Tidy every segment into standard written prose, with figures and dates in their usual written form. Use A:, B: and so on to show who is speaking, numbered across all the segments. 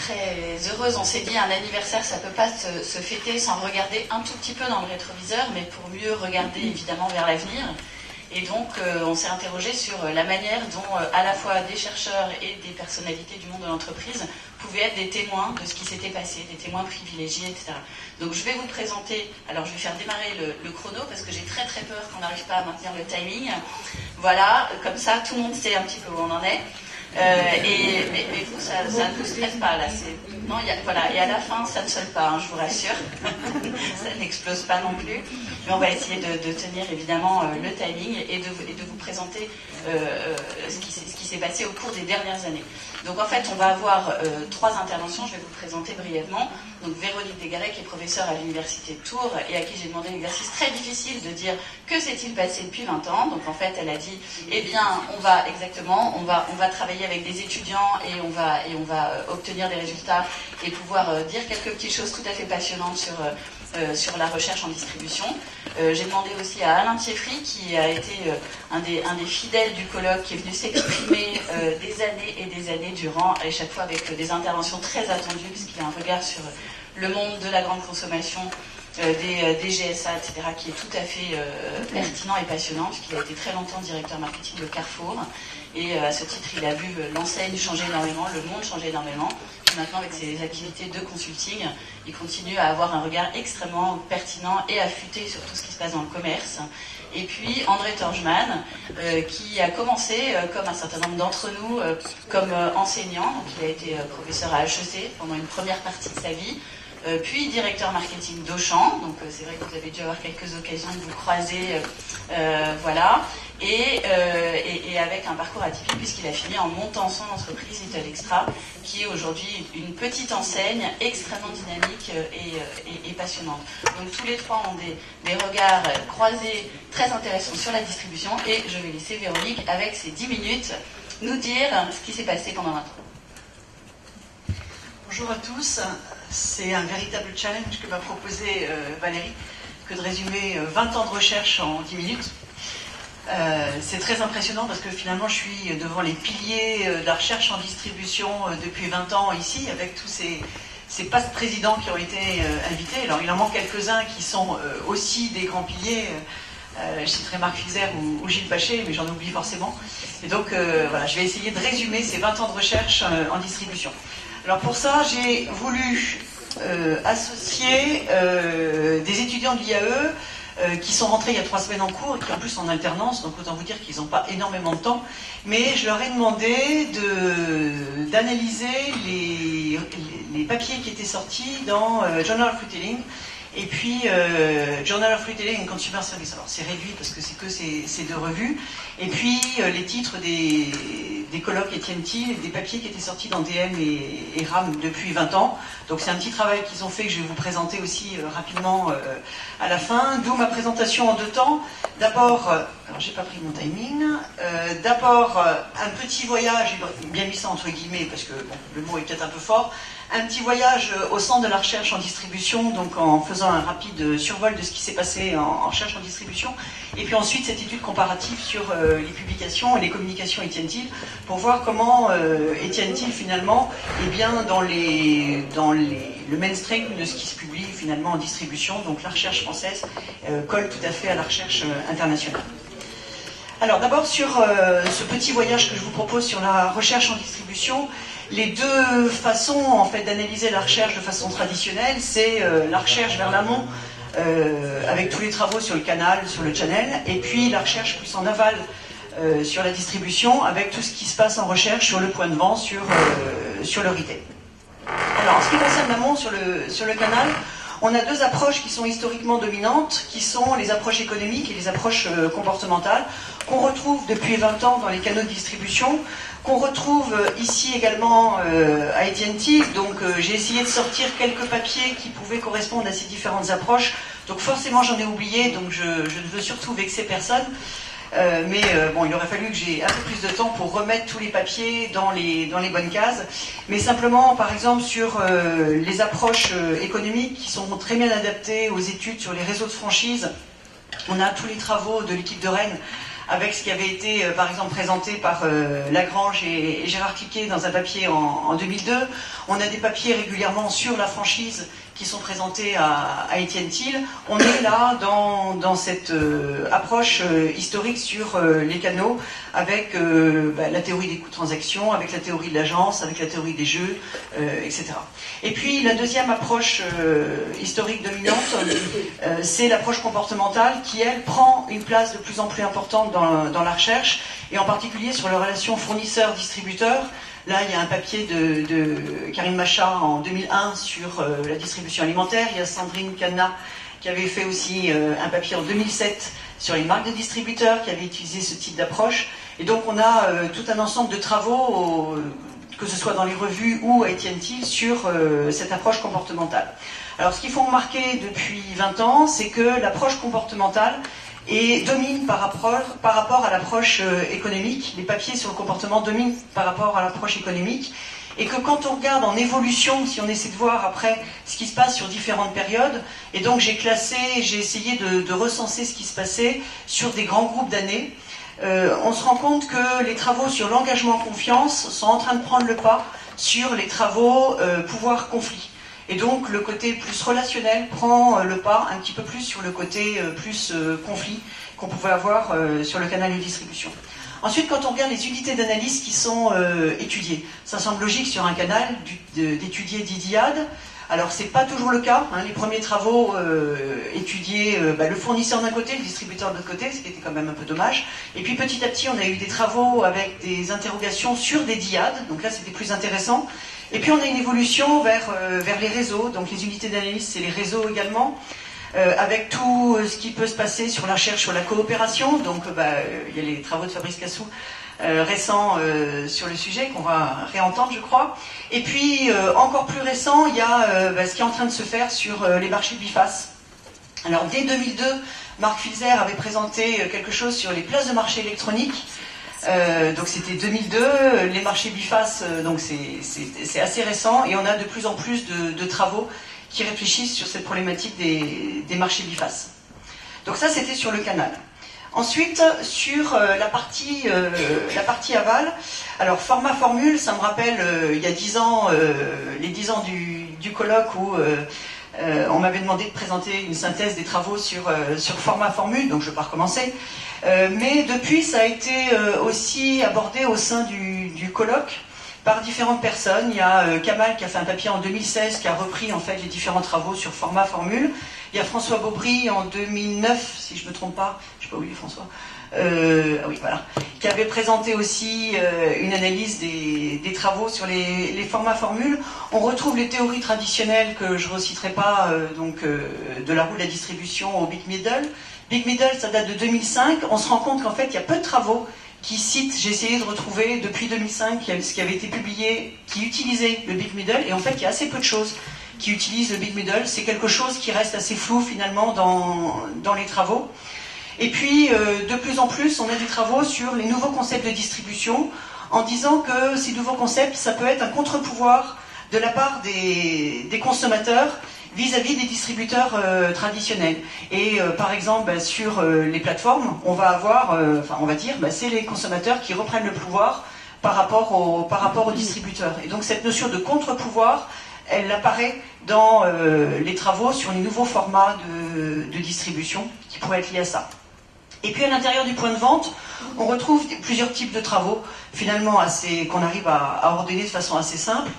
A: très heureuse. On s'est dit, un anniversaire, ça ne peut pas se fêter sans regarder un tout petit peu dans le rétroviseur, mais pour mieux regarder évidemment vers l'avenir. Et donc, on s'est interrogé sur la manière dont, à la fois des chercheurs et des personnalités du monde de l'entreprise pouvaient être des témoins de ce qui s'était passé, des témoins privilégiés, etc. Donc, je vais vous présenter. Alors, je vais faire démarrer le chrono parce que j'ai très très peur qu'on n'arrive pas à maintenir le timing. Voilà, comme ça, tout le monde sait un petit peu où on en est. Mais vous, ça ne vous stresse pas là. Non, voilà. Et à la fin, ça ne sonne pas, hein, je vous rassure. Ça n'explose pas non plus. Mais on va essayer de tenir évidemment le timing et de vous présenter ce qui s'est passé au cours des dernières années. Donc en fait, on va avoir 3 interventions. Je vais vous présenter brièvement. Donc Véronique Desgaret, qui est professeure à l'université de Tours et à qui j'ai demandé l'exercice très difficile de dire que s'est-il passé depuis 20 ans. Donc en fait, elle a dit, eh bien, on va travailler avec des étudiants et on va obtenir des résultats et pouvoir dire quelques petites choses tout à fait passionnantes sur la recherche en distribution. J'ai demandé aussi à Alain Thieffry, qui a été un des fidèles du colloque, qui est venu s'exprimer des années et des années durant, et chaque fois avec des interventions très attendues, puisqu'il a un regard sur le monde de la grande consommation, des GSA, etc., qui est tout à fait pertinent et passionnant, puisqu'il a été très longtemps directeur marketing de Carrefour. Et à ce titre, il a vu l'enseigne changer énormément, le monde changer énormément. Puis maintenant, avec ses activités de consulting, il continue à avoir un regard extrêmement pertinent et affûté sur tout ce qui se passe dans le commerce. Et puis André Torgman, qui a commencé, comme un certain nombre d'entre nous, comme enseignant. Donc, il a été professeur à HEC pendant une première partie de sa vie. Puis directeur marketing d'Auchan, donc c'est vrai que vous avez dû avoir quelques occasions de vous croiser, voilà, et avec un parcours atypique puisqu'il a fini en montant son entreprise Little Extra, qui est aujourd'hui une petite enseigne extrêmement dynamique et passionnante. Donc tous les 3 ont des regards croisés très intéressants sur la distribution, et je vais laisser Véronique, avec ses 10 minutes, nous dire ce qui s'est passé pendant 20 ans.
B: Bonjour à tous. C'est un véritable challenge que m'a proposé Valérie, que de résumer 20 ans de recherche en 10 minutes. C'est très impressionnant parce que finalement je suis devant les piliers de la recherche en distribution depuis 20 ans ici, avec tous ces past présidents qui ont été invités. Alors il en manque quelques-uns qui sont aussi des grands piliers. Je citerai Marc Fizer ou Gilles Paché, mais j'en oublie forcément. Et donc voilà, je vais essayer de résumer ces 20 ans de recherche en distribution. Alors pour ça, j'ai voulu associer des étudiants de l'IAE qui sont rentrés il y a 3 semaines en cours et qui en plus sont en alternance, donc autant vous dire qu'ils n'ont pas énormément de temps, mais je leur ai demandé d'analyser les papiers qui étaient sortis dans Journal of Retailing et puis Journal of Retailing and Consumer Service. Alors c'est réduit parce que c'est que ces 2 revues, et puis les titres des colloques Etienne Thiel, des papiers qui étaient sortis dans DM et RAM depuis 20 ans. Donc c'est un petit travail qu'ils ont fait que je vais vous présenter aussi rapidement à la fin. D'où ma présentation en 2 temps. D'abord, alors j'ai pas pris mon timing, d'abord un petit voyage, j'ai bien mis ça entre guillemets parce que bon, le mot est peut-être un peu fort, un petit voyage au centre de la recherche en distribution, donc en faisant un rapide survol de ce qui s'est passé en recherche en distribution, et puis ensuite cette étude comparative sur les publications et les communications Etienne Thiel, pour voir comment Etienne Thiel finalement est bien dans le mainstream de ce qui se publie finalement en distribution, donc la recherche française colle tout à fait à la recherche internationale. Alors d'abord sur ce petit voyage que je vous propose sur la recherche en distribution, les 2 façons en fait d'analyser la recherche de façon traditionnelle, c'est la recherche vers l'amont avec tous les travaux sur le canal, sur le channel, et puis la recherche plus en aval sur la distribution avec tout ce qui se passe en recherche sur le point de vente, sur le retail. Alors en ce qui concerne l'amont sur le canal, on a 2 approches qui sont historiquement dominantes, qui sont les approches économiques et les approches comportementales, qu'on retrouve depuis 20 ans dans les canaux de distribution, qu'on retrouve ici également à Etienne Thiel. Donc j'ai essayé de sortir quelques papiers qui pouvaient correspondre à ces différentes approches. Donc forcément j'en ai oublié, donc je ne veux surtout vexer personne. Mais bon, il aurait fallu que j'ai un peu plus de temps pour remettre tous les papiers dans les bonnes cases. Mais simplement, par exemple, sur les approches économiques qui sont très bien adaptées aux études sur les réseaux de franchise, on a tous les travaux de l'équipe de Rennes avec ce qui avait été par exemple présenté par Lagrange et Gérard Cliquet dans un papier en 2002. On a des papiers régulièrement sur la franchise qui sont présentés à Étienne Thiel. On est là dans cette approche historique sur les canaux, avec la théorie des coûts de transaction, avec la théorie de l'agence, avec la théorie des jeux, etc. Et puis la deuxième approche historique dominante, c'est l'approche comportementale qui, elle, prend une place de plus en plus importante dans la recherche, et en particulier sur les relations fournisseurs-distributeurs. Là, il y a un papier de Karim Macha en 2001 sur la distribution alimentaire. Il y a Sandrine Canna qui avait fait aussi un papier en 2007 sur les marques de distributeurs, qui avait utilisé ce type d'approche. Et donc, on a tout un ensemble de travaux, que ce soit dans les revues ou à Étienne Thiel, sur cette approche comportementale. Alors, ce qu'il faut remarquer depuis 20 ans, c'est que l'approche comportementale domine par rapport à l'approche économique. Les papiers sur le comportement dominent par rapport à l'approche économique. Et que quand on regarde en évolution, si on essaie de voir après ce qui se passe sur différentes périodes, et donc j'ai essayé de recenser ce qui se passait sur des grands groupes d'années, on se rend compte que les travaux sur l'engagement-confiance sont en train de prendre le pas sur les travaux pouvoir-conflit. Et donc le côté plus relationnel prend le pas un petit peu plus sur le côté plus conflit qu'on pouvait avoir sur le canal de distribution. Ensuite, quand on regarde les unités d'analyse qui sont étudiées, ça semble logique sur un canal d'étudier d'Idiade. Alors c'est pas toujours le cas, hein. Les premiers travaux étudiaient le fournisseur d'un côté, le distributeur de l'autre côté, ce qui était quand même un peu dommage. Et puis petit à petit on a eu des travaux avec des interrogations sur des dyades, donc là c'était plus intéressant. Et puis on a une évolution vers les réseaux, donc les unités d'analyse c'est les réseaux également, avec tout ce qui peut se passer sur la recherche, sur la coopération. Donc il y a les travaux de Fabrice Cassou récents sur le sujet qu'on va réentendre je crois. Et puis encore plus récent, il y a ce qui est en train de se faire sur les marchés bifaces. Alors dès 2002, Marc Filzer avait présenté quelque chose sur les places de marché électroniques. Donc c'était 2002, les marchés bifaces, donc c'est assez récent, et on a de plus en plus de travaux qui réfléchissent sur cette problématique des marchés bifaces. Donc ça c'était sur le canal. Ensuite, sur la partie aval, alors format formule, ça me rappelle il y a 10 ans, les 10 ans du colloque où on m'avait demandé de présenter une synthèse des travaux sur format formule, donc je ne vais pas recommencer. Mais depuis, ça a été aussi abordé au sein du colloque par différentes personnes. Il y a Kamal qui a fait un papier en 2016 qui a repris en fait les différents travaux sur format formule. Il y a François Beaubry en 2009, si je ne me trompe pas, je ne sais pas où il est François, oui, voilà, qui avait présenté aussi une analyse des travaux sur les formats formules. On retrouve les théories traditionnelles que je ne reciterai pas, de la roue de la distribution au Big Middle. Big Middle, ça date de 2005. On se rend compte qu'en fait, il y a peu de travaux qui citent, j'ai essayé de retrouver depuis 2005 ce qui avait été publié, qui utilisait le Big Middle, et en fait, il y a assez peu de choses qui utilisent le Big Middle. C'est quelque chose qui reste assez flou finalement dans les travaux. Et puis, de plus en plus, on a des travaux sur les nouveaux concepts de distribution, en disant que ces nouveaux concepts, ça peut être un contre-pouvoir de la part des consommateurs vis-à-vis des distributeurs traditionnels. Et par exemple, sur les plateformes, on va avoir, on va dire, c'est les consommateurs qui reprennent le pouvoir par rapport aux distributeurs. Et donc cette notion de contre-pouvoir, elle apparaît dans les travaux sur les nouveaux formats de distribution qui pourraient être liés à ça. Et puis à l'intérieur du point de vente, on retrouve plusieurs types de travaux, finalement qu'on arrive à ordonner de façon assez simple.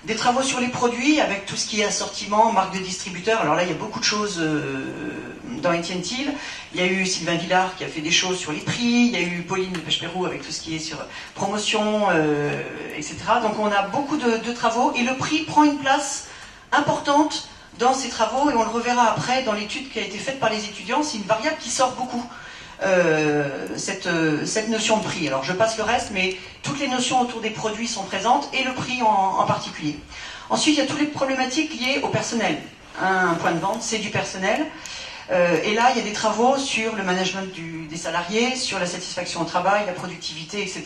B: Des travaux sur les produits, avec tout ce qui est assortiment, marque de distributeur. Alors là, il y a beaucoup de choses dans Étienne Thiel. Il y a eu Sylvain Villard qui a fait des choses sur les prix. Il y a eu Pauline Pêche-Pérou avec tout ce qui est sur promotion, etc. Donc on a beaucoup de travaux. Et le prix prend une place importante dans ces travaux. Et on le reverra après dans l'étude qui a été faite par les étudiants. C'est une variable qui sort beaucoup. Cette notion de prix. Alors je passe le reste, mais toutes les notions autour des produits sont présentes, et le prix en particulier. Ensuite, il y a toutes les problématiques liées au personnel. Un point de vente, c'est du personnel. Et là, il y a des travaux sur le management des salariés, sur la satisfaction au travail, la productivité, etc.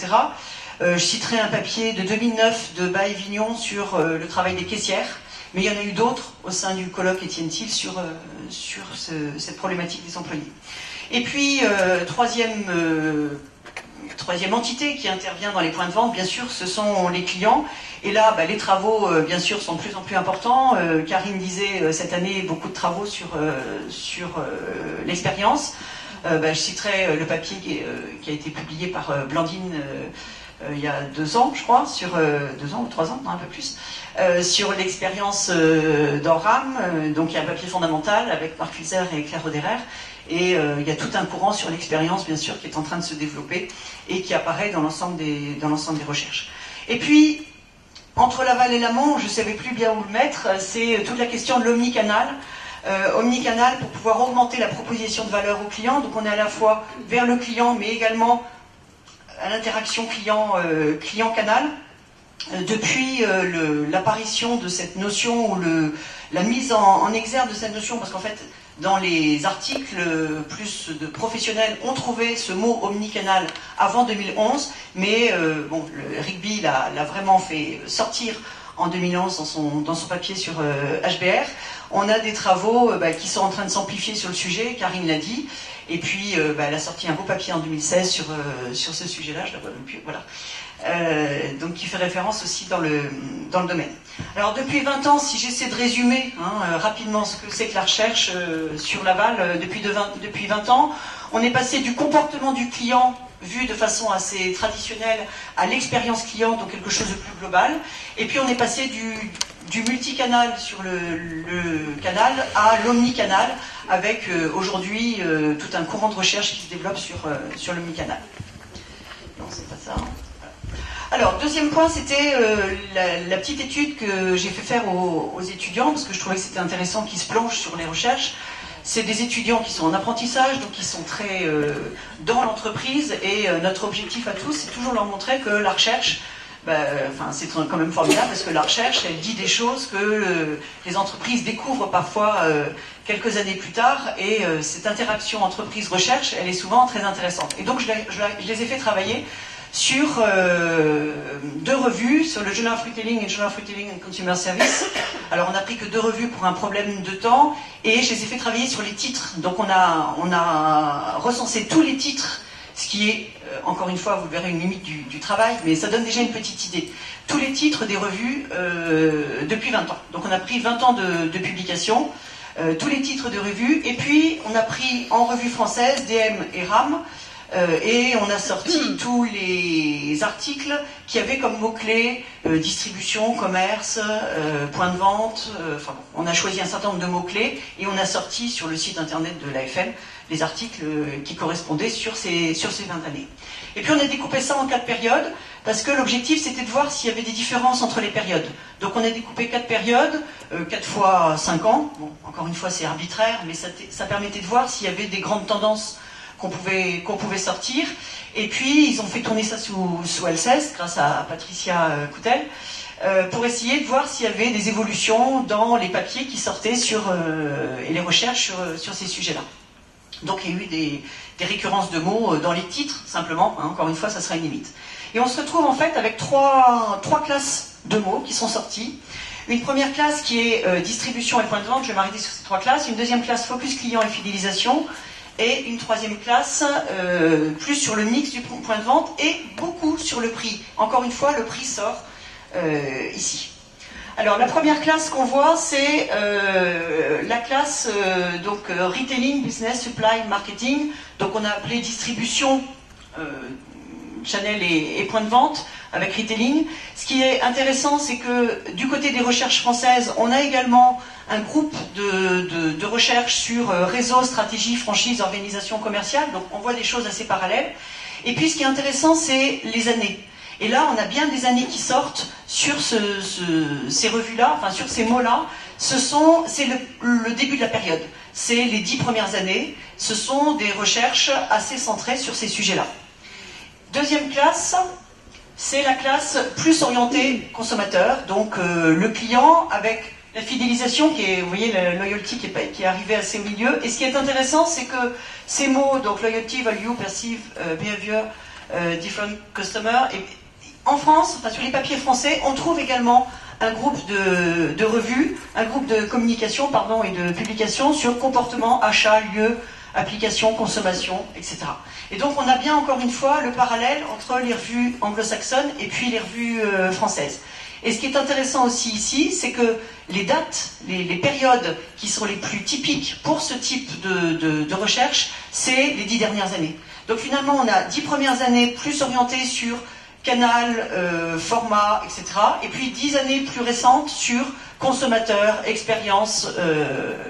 B: Je citerai un papier de 2009 de Baé-Vignon sur le travail des caissières, mais il y en a eu d'autres au sein du colloque Étienne Thiel sur cette problématique des employés. Et puis, troisième entité qui intervient dans les points de vente, bien sûr, ce sont les clients. Et là, les travaux, bien sûr, sont de plus en plus importants. Karine disait cette année beaucoup de travaux sur l'expérience. Je citerai le papier qui a été publié par Blandine il y a 2 ans, je crois, sur 2 ans ou 3 ans, non, un peu plus, sur l'expérience d'Oram. Donc il y a un papier fondamental avec Marc Filzer et Claire Roderer. Et il y a tout un courant sur l'expérience, bien sûr, qui est en train de se développer et qui apparaît dans l'ensemble des recherches. Et puis, entre l'aval et l'amont, je ne savais plus bien où le mettre, c'est toute la question de l'omnicanal. Omnicanal pour pouvoir augmenter la proposition de valeur au client. Donc on est à la fois vers le client, mais également à l'interaction client-canal. Depuis l'apparition de cette notion, ou la mise en exergue de cette notion, parce qu'en fait, dans les articles plus de professionnels, on trouvait ce mot omnicanal avant 2011, mais Rigby l'a vraiment fait sortir en 2011 dans son papier sur HBR. On a des travaux qui sont en train de s'amplifier sur le sujet, Karine l'a dit, et puis elle a sorti un beau papier en 2016 sur ce sujet-là, je la vois depuis, voilà. Donc qui fait référence aussi dans le domaine. Alors depuis 20 ans, si j'essaie de résumer rapidement ce que c'est que la recherche sur l'aval, depuis 20 ans, on est passé du comportement du client vu de façon assez traditionnelle à l'expérience client, donc quelque chose de plus global, et puis on est passé du multicanal sur le canal à l'omnicanal, avec aujourd'hui tout un courant de recherche qui se développe sur l'omnicanal. Non, c'est pas ça. Alors, deuxième point, c'était la petite étude que j'ai fait faire aux étudiants, parce que je trouvais que c'était intéressant qu'ils se plongent sur les recherches. C'est des étudiants qui sont en apprentissage, donc qui sont très dans l'entreprise, et notre objectif à tous, c'est toujours leur montrer que la recherche, c'est quand même formidable, parce que la recherche, elle dit des choses que les entreprises découvrent parfois quelques années plus tard, et cette interaction entreprise-recherche, elle est souvent très intéressante. Et donc, je les ai fait travailler sur 2 revues, sur le Journal of Retailing et le Journal of Retailing and Consumer Service. Alors on n'a pris que 2 revues pour un problème de temps, et je les ai fait travailler sur les titres. Donc on a recensé tous les titres, ce qui est, encore une fois, vous verrez, une limite du travail, mais ça donne déjà une petite idée. Tous les titres des revues depuis 20 ans. Donc on a pris 20 ans de publication, tous les titres de revues, et puis on a pris en revue française DM et RAM, et on a sorti tous les articles qui avaient comme mots-clés distribution, commerce, point de vente, on a choisi un certain nombre de mots-clés, et on a sorti sur le site internet de l'AFM les articles qui correspondaient sur ces 20 années. Et puis on a découpé ça en 4 périodes, parce que l'objectif c'était de voir s'il y avait des différences entre les périodes. Donc on a découpé 4 périodes, 4 fois 5 ans, bon, encore une fois c'est arbitraire, mais ça permettait de voir s'il y avait des grandes tendances qu'on pouvait sortir. Et puis ils ont fait tourner ça sous Alceste, grâce à Patricia Coutel, pour essayer de voir s'il y avait des évolutions dans les papiers qui sortaient et les recherches sur ces sujets-là. Donc il y a eu des récurrences de mots dans les titres, simplement, encore une fois ça sera une limite. Et on se retrouve en fait avec trois classes de mots qui sont sorties. Une première classe qui est distribution et point de vente, je vais m'arrêter sur ces 3 classes. Une deuxième classe focus client et fidélisation. Et une troisième classe, plus sur le mix du point de vente et beaucoup sur le prix. Encore une fois, le prix sort ici. Alors la première classe qu'on voit, c'est la classe Retailing, Business, Supply, Marketing. Donc on a appelé distribution, channel et point de vente avec Retailing. Ce qui est intéressant, c'est que du côté des recherches françaises, on a également un groupe de recherche sur réseau, stratégie, franchise, organisation commerciale. Donc on voit des choses assez parallèles. Et puis ce qui est intéressant, c'est les années. Et là, on a bien des années qui sortent sur ces revues-là, enfin sur ces mots-là. C'est le début de la période. C'est les 10 premières années. Ce sont des recherches assez centrées sur ces sujets-là. Deuxième classe, c'est la classe plus orientée consommateur. Donc le client avec la fidélisation, qui est, vous voyez, la loyalty qui est arrivée assez au milieu. Et ce qui est intéressant, c'est que ces mots, donc loyalty, value, perceive, behavior, different customer, et en France, enfin sur les papiers français, on trouve également un groupe de revues, un groupe de communication, et de publications sur comportement, achat, lieu, application, consommation, etc. Et donc on a bien encore une fois le parallèle entre les revues anglo-saxonnes et puis les revues françaises. Et ce qui est intéressant aussi ici, c'est que les dates, les périodes qui sont les plus typiques pour ce type de recherche, c'est les 10 dernières années. Donc finalement, on a 10 premières années plus orientées sur canal, format, etc. Et puis 10 années plus récentes sur consommateur, expérience,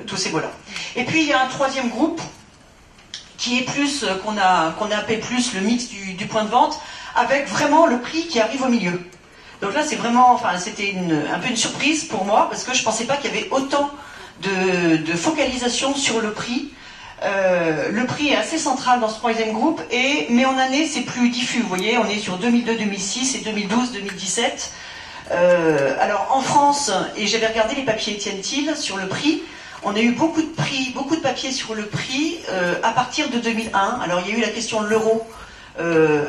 B: tous ces mots-là. Et puis il y a un troisième groupe qui est plus, qu'on a appelé plus le mix du point de vente, avec vraiment le prix qui arrive au milieu. Donc là, c'est vraiment, enfin, c'était un peu une surprise pour moi, parce que je ne pensais pas qu'il y avait autant de focalisation sur le prix. Le prix est assez central dans ce troisième groupe, mais en année, c'est plus diffus. Vous voyez, on est sur 2002-2006 et 2012-2017. Alors, en France, et j'avais regardé les papiers Étienne Thiel sur le prix, on a eu beaucoup de papiers sur le prix à partir de 2001. Alors, il y a eu la question de l'euro.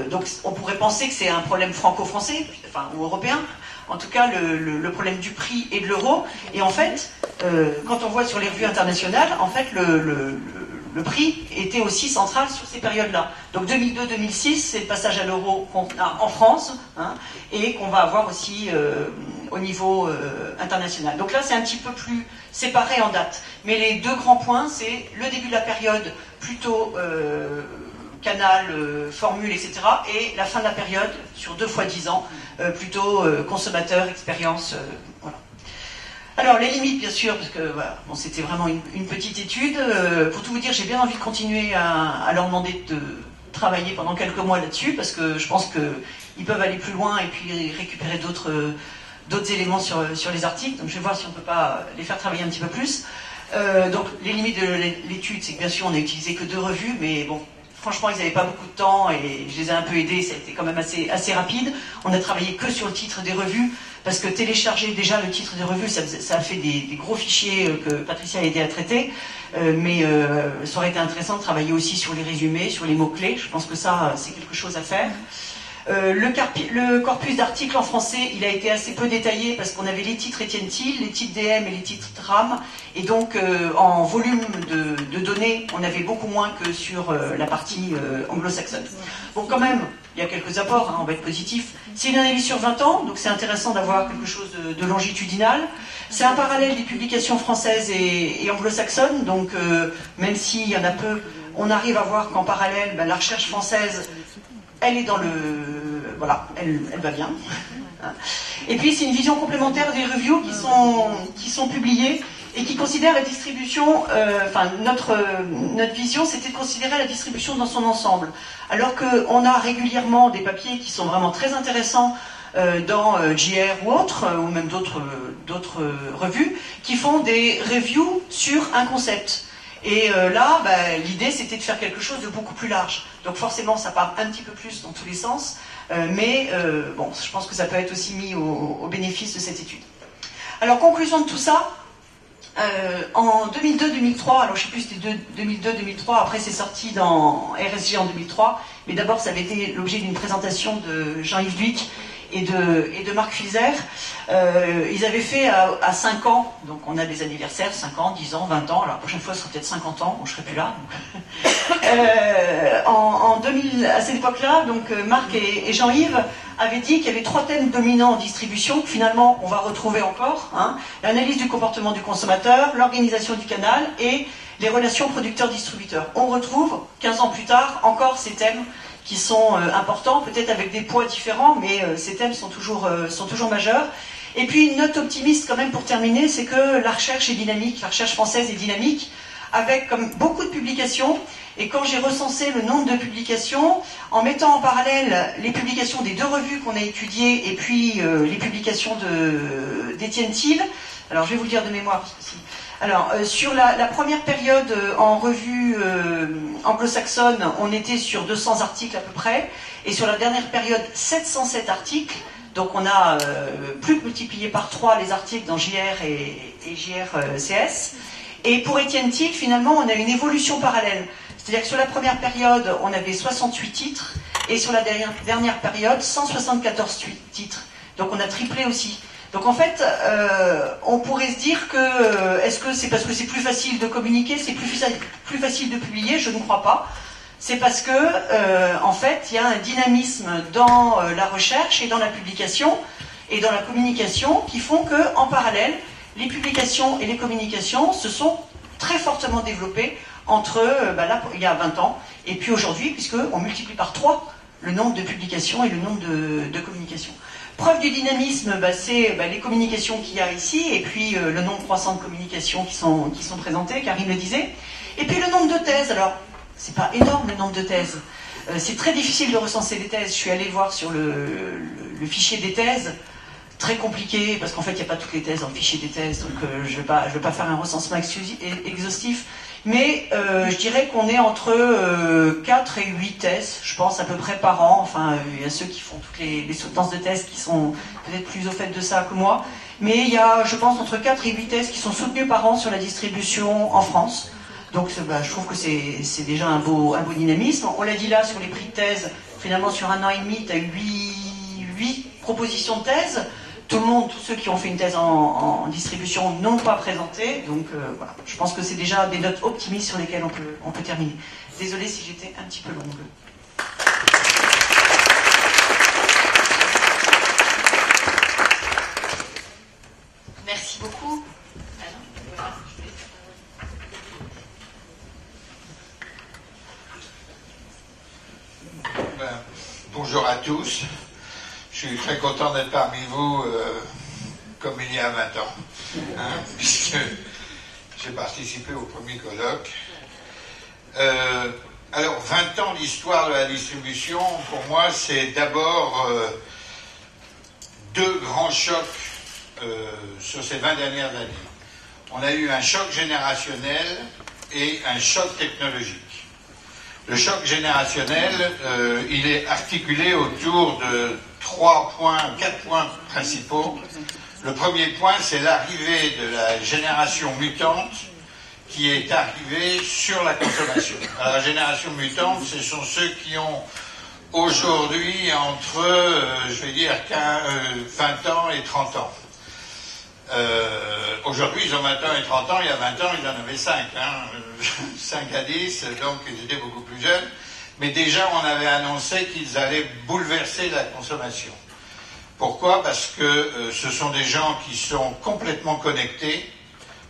B: Donc on pourrait penser que c'est un problème franco-français, enfin, ou européen, en tout cas le problème du prix et de l'euro. Et en fait, quand on voit sur les revues internationales, en fait le prix était aussi central sur ces périodes-là. Donc 2002-2006, c'est le passage à l'euro en France, hein, et qu'on va avoir aussi au niveau international. Donc là, c'est un petit peu plus séparé en date. Mais les deux grands points, c'est le début de la période plutôt canal, formule, etc. Et la fin de la période, sur 2 fois 10 ans, plutôt consommateur, expérience, voilà. Alors, les limites, bien sûr, parce que voilà, bon, c'était vraiment une petite étude. Pour tout vous dire, j'ai bien envie de continuer à leur demander de travailler pendant quelques mois là-dessus, parce que je pense qu'ils peuvent aller plus loin et puis récupérer d'autres éléments sur les articles. Donc, je vais voir si on ne peut pas les faire travailler un petit peu plus. Donc, les limites de l'étude, c'est que bien sûr, on n'a utilisé que 2 revues, mais bon, franchement, ils n'avaient pas beaucoup de temps et je les ai un peu aidés, ça a été quand même assez rapide. On a travaillé que sur le titre des revues, parce que télécharger déjà le titre des revues, ça a fait des gros fichiers que Patricia a aidé à traiter, mais ça aurait été intéressant de travailler aussi sur les résumés, sur les mots-clés. Je pense que ça, c'est quelque chose à faire. Le corpus d'articles en français, il a été assez peu détaillé parce qu'on avait les titres Étienne Thiel, les titres DM et les titres RAM, et donc en volume de données, on avait beaucoup moins que sur la partie anglo-saxonne. Bon, quand même, il y a quelques apports, hein, on va être positif. C'est une analyse sur 20 ans, donc c'est intéressant d'avoir quelque chose de longitudinal. C'est un parallèle des publications françaises et anglo-saxonnes, donc même s'il y en a peu, on arrive à voir qu'en parallèle, la recherche française, elle est dans le... Voilà, elle va bien. Et puis c'est une vision complémentaire des reviews qui sont publiées et qui considèrent la distribution, enfin notre vision c'était de considérer la distribution dans son ensemble. Alors qu'on a régulièrement des papiers qui sont vraiment très intéressants dans JR ou autres, ou même d'autres revues, qui font des reviews sur un concept. Et là, l'idée c'était de faire quelque chose de beaucoup plus large. Donc forcément, ça part un petit peu plus dans tous les sens, mais bon, je pense que ça peut être aussi mis au bénéfice de cette étude. Alors, conclusion de tout ça, en 2002-2003, alors je sais plus si c'était 2002-2003, après c'est sorti dans RSG en 2003, mais d'abord ça avait été l'objet d'une présentation de Jean-Yves Dhuicq et de Marc Filzer. Ils avaient fait à 5 ans, donc on a des anniversaires, 5 ans, 10 ans, 20 ans, alors la prochaine fois ce sera peut-être 50 ans, bon, je serai plus là. En 2000, à cette époque-là, donc Marc et Jean-Yves avaient dit qu'il y avait 3 thèmes dominants en distribution, que finalement on va retrouver encore, hein, l'analyse du comportement du consommateur, l'organisation du canal et les relations producteurs-distributeurs. On retrouve, 15 ans plus tard, encore ces thèmes qui sont importants, peut-être avec des poids différents, mais ces thèmes sont toujours majeurs. Et puis une note optimiste quand même pour terminer, c'est que la recherche est dynamique, la recherche française est dynamique, avec comme beaucoup de publications, et quand j'ai recensé le nombre de publications, en mettant en parallèle les publications des 2 revues qu'on a étudiées, et puis les publications d'Étienne Thiel, alors je vais vous le dire de mémoire, parce que si... Alors, sur la première période en revue anglo-saxonne, on était sur 200 articles à peu près, et sur la dernière période, 707 articles, donc on a plus que multiplié par 3 les articles dans JR et JR-CS. Et pour Étienne Thiel, finalement, on a une évolution parallèle. C'est-à-dire que sur la première période, on avait 68 titres, et sur la dernière période, 174 titres. Donc on a triplé aussi. Donc en fait, on pourrait se dire que, est-ce que c'est parce que c'est plus facile de communiquer, c'est plus facile de publier? Je ne crois pas. C'est parce que, en fait, il y a un dynamisme dans la recherche et dans la publication et dans la communication qui font que, en parallèle, les publications et les communications se sont très fortement développées entre, là, il y a 20 ans, et puis aujourd'hui, puisqu'on multiplie par 3 le nombre de publications et le nombre de communications. Preuve du dynamisme, c'est les communications qu'il y a ici, et puis le nombre croissant de communications qui sont présentées, Karine le disait. Et puis le nombre de thèses. Alors, c'est pas énorme le nombre de thèses. C'est très difficile de recenser les thèses. Je suis allée voir sur le fichier des thèses. Très compliqué, parce qu'en fait, il n'y a pas toutes les thèses dans le fichier des thèses, donc je vais pas faire un recensement exhaustif. Mais je dirais qu'on est entre 4 et 8 thèses, je pense, à peu près par an. Enfin, il y a ceux qui font toutes les soutenances de thèses qui sont peut-être plus au fait de ça que moi. Mais il y a, je pense, entre 4 et 8 thèses qui sont soutenues par an sur la distribution en France. Donc je trouve que c'est déjà un beau dynamisme. On l'a dit là, sur les prix de thèse, finalement sur 1 an et demi, tu as eu 8 propositions de thèse. Tout le monde, tous ceux qui ont fait une thèse en distribution n'ont pas présenté, donc voilà. Je pense que c'est déjà des notes optimistes sur lesquelles on peut terminer. Désolée si j'étais un petit peu longue.
A: Merci beaucoup.
C: Bonjour à tous. Je suis très content d'être parmi vous comme il y a 20 ans, puisque j'ai participé au premier colloque. Alors, 20 ans d'histoire de la distribution, pour moi, c'est d'abord 2 grands chocs sur ces 20 dernières années. On a eu un choc générationnel et un choc technologique. Le choc générationnel, il est articulé autour de 4 points principaux. Le premier point, c'est l'arrivée de la génération mutante qui est arrivée sur la consommation. Alors, la génération mutante, ce sont ceux qui ont aujourd'hui entre, 20 ans et 30 ans. Aujourd'hui, ils ont 20 ans et 30 ans, il y a 20 ans, ils en avaient 5, 5 à 10, donc ils étaient beaucoup plus jeunes. Mais déjà, on avait annoncé qu'ils allaient bouleverser la consommation. Pourquoi? Parce que ce sont des gens qui sont complètement connectés,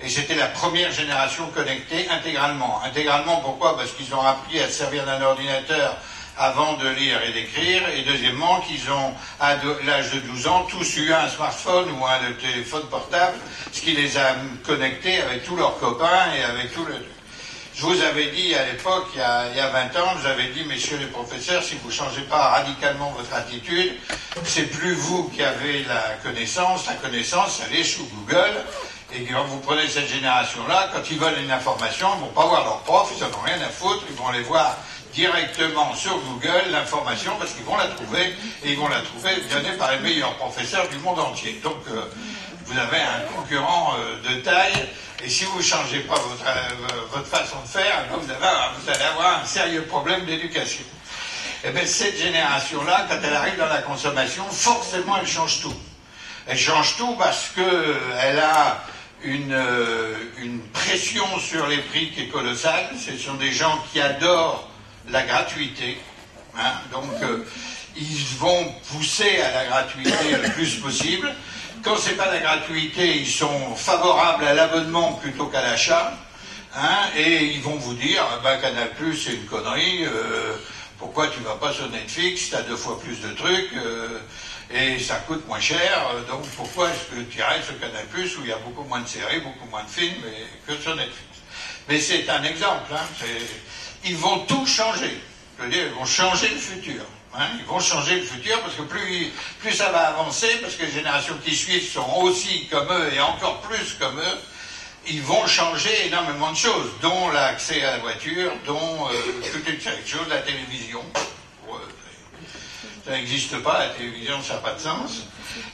C: et c'était la première génération connectée intégralement. Intégralement, pourquoi? Parce qu'ils ont appris à se servir d'un ordinateur avant de lire et d'écrire, et deuxièmement, qu'ils ont, à l'âge de 12 ans, tous eu un smartphone ou un téléphone portable, ce qui les a connectés avec tous leurs copains et avec tout le... Je vous avais dit à l'époque, il y a 20 ans, je vous avais dit, messieurs les professeurs, si vous ne changez pas radicalement votre attitude, c'est plus vous qui avez la connaissance, elle est sous Google, et quand vous prenez cette génération-là, quand ils veulent une information, ils ne vont pas voir leur prof, ils n'en ont rien à foutre, ils vont aller voir directement sur Google l'information, parce qu'ils vont la trouver, et ils vont la trouver donnée par les meilleurs professeurs du monde entier. Donc, vous avez un concurrent de taille, et si vous ne changez pas votre façon de faire, vous allez avoir un sérieux problème d'éducation. Et bien, cette génération-là, quand elle arrive dans la consommation, forcément, elle change tout. Elle change tout parce qu'elle a une pression sur les prix qui est colossale. Ce sont des gens qui adorent la gratuité. Donc, ils vont pousser à la gratuité le plus possible. Quand c'est pas la gratuité, ils sont favorables à l'abonnement plutôt qu'à l'achat, et ils vont vous dire, Canal+, c'est une connerie, pourquoi tu vas pas sur Netflix, tu as 2 fois plus de trucs, et ça coûte moins cher, donc pourquoi est-ce que tu irais sur Canal+, où il y a beaucoup moins de séries, beaucoup moins de films, que sur Netflix. Mais c'est un exemple, ils vont tout changer, je veux dire, ils vont changer le futur. Ils vont changer le futur parce que plus ça va avancer, parce que les générations qui suivent sont aussi comme eux et encore plus comme eux, ils vont changer énormément de choses, dont l'accès à la voiture, dont toute une série de choses, la télévision. Ça n'existe pas, la télévision, ça n'a pas de sens.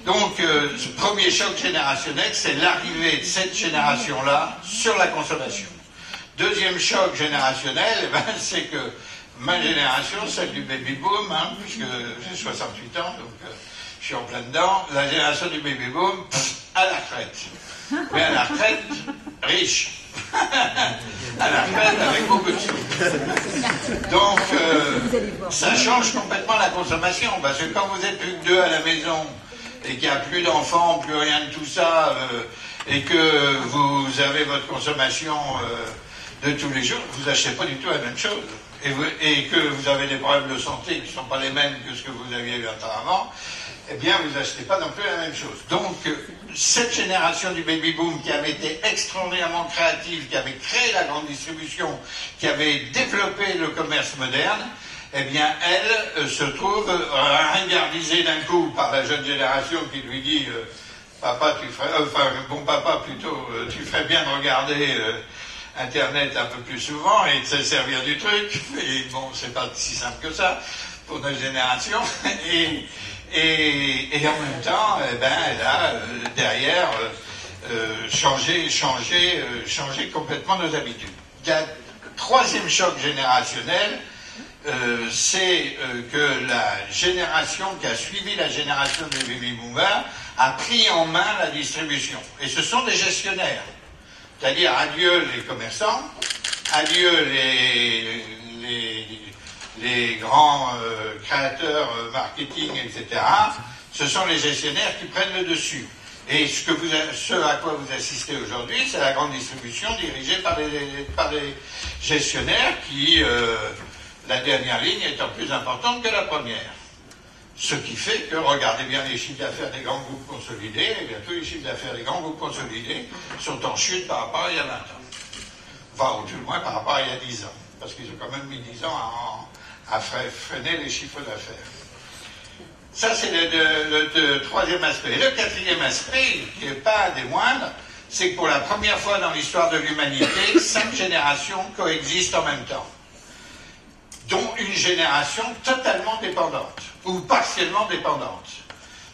C: Donc, ce premier choc générationnel, c'est l'arrivée de cette génération-là sur la consommation. Deuxième choc générationnel, c'est que ma génération, celle du baby-boom, puisque j'ai 68 ans, donc je suis en plein dedans, la génération du baby-boom, à la retraite. Mais à la retraite, riche. À la retraite, avec beaucoup de sous. Donc, ça change complètement la consommation, parce que quand vous êtes plus que 2 à la maison, et qu'il n'y a plus d'enfants, plus rien de tout ça, et que vous avez votre consommation de tous les jours, vous n'achetez pas du tout la même chose. Et que vous avez des problèmes de santé qui ne sont pas les mêmes que ce que vous aviez eu auparavant, eh bien, vous n'achetez pas non plus la même chose. Donc, cette génération du baby-boom qui avait été extraordinairement créative, qui avait créé la grande distribution, qui avait développé le commerce moderne, eh bien, elle se trouve ringardisée d'un coup par la jeune génération qui lui dit papa, tu ferais, enfin, bon papa plutôt, tu ferais bien de regarder Internet un peu plus souvent et de se servir du truc. Et bon, c'est pas si simple que ça pour notre génération. Et en même temps, eh ben, elle a derrière changé complètement nos habitudes. Le troisième choc générationnel, c'est que la génération qui a suivi la génération des baby-boomers a pris en main la distribution. Et ce sont des gestionnaires. C'est-à-dire, adieu les commerçants, adieu les grands créateurs marketing, etc. Ce sont les gestionnaires qui prennent le dessus. Et ce à quoi vous assistez aujourd'hui, c'est la grande distribution dirigée par les gestionnaires qui, la dernière ligne étant plus importante que la première. Ce qui fait que, regardez bien les chiffres d'affaires des grands groupes consolidés, et bien tous les chiffres d'affaires des grands groupes consolidés sont en chute par rapport à il y a 20 ans. Enfin, ou tout le moins par rapport à il y a 10 ans. Parce qu'ils ont quand même mis 10 ans à freiner les chiffres d'affaires. Ça, c'est le troisième aspect. Et le quatrième aspect, qui n'est pas des moindres, c'est que pour la première fois dans l'histoire de l'humanité, 5 générations coexistent en même temps, dont une génération totalement dépendante, ou partiellement dépendante.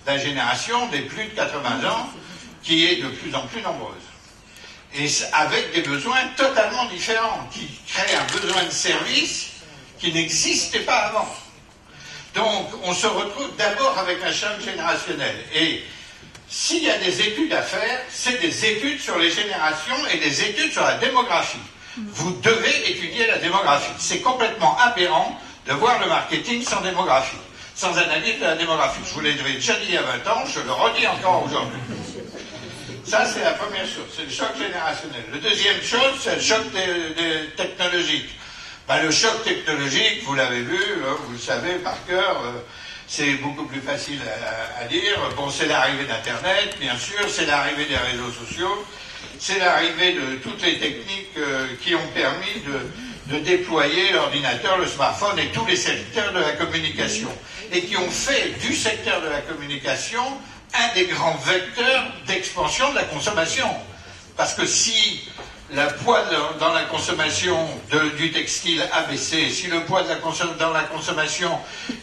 C: La génération des plus de 80 ans, qui est de plus en plus nombreuse. Et avec des besoins totalement différents, qui créent un besoin de service qui n'existait pas avant. Donc, on se retrouve d'abord avec un choc générationnel. Et s'il y a des études à faire, c'est des études sur les générations et des études sur la démographie. Vous devez étudier la démographie. C'est complètement aberrant de voir le marketing sans démographie, sans analyse de la démographie. Je vous l'avais déjà dit il y a 20 ans, je le redis encore aujourd'hui. Ça, c'est la première chose, c'est le choc générationnel. Le deuxième chose, c'est le choc technologique. Ben, le choc technologique, vous l'avez vu, vous le savez par cœur, c'est beaucoup plus facile à dire. Bon, c'est l'arrivée d'Internet, bien sûr, c'est l'arrivée des réseaux sociaux, c'est l'arrivée de toutes les techniques qui ont permis de déployer l'ordinateur, le smartphone et tous les secteurs de la communication. Et qui ont fait du secteur de la communication un des grands vecteurs d'expansion de la consommation. Parce que si le poids dans la consommation du textile a baissé, si le poids dans la consommation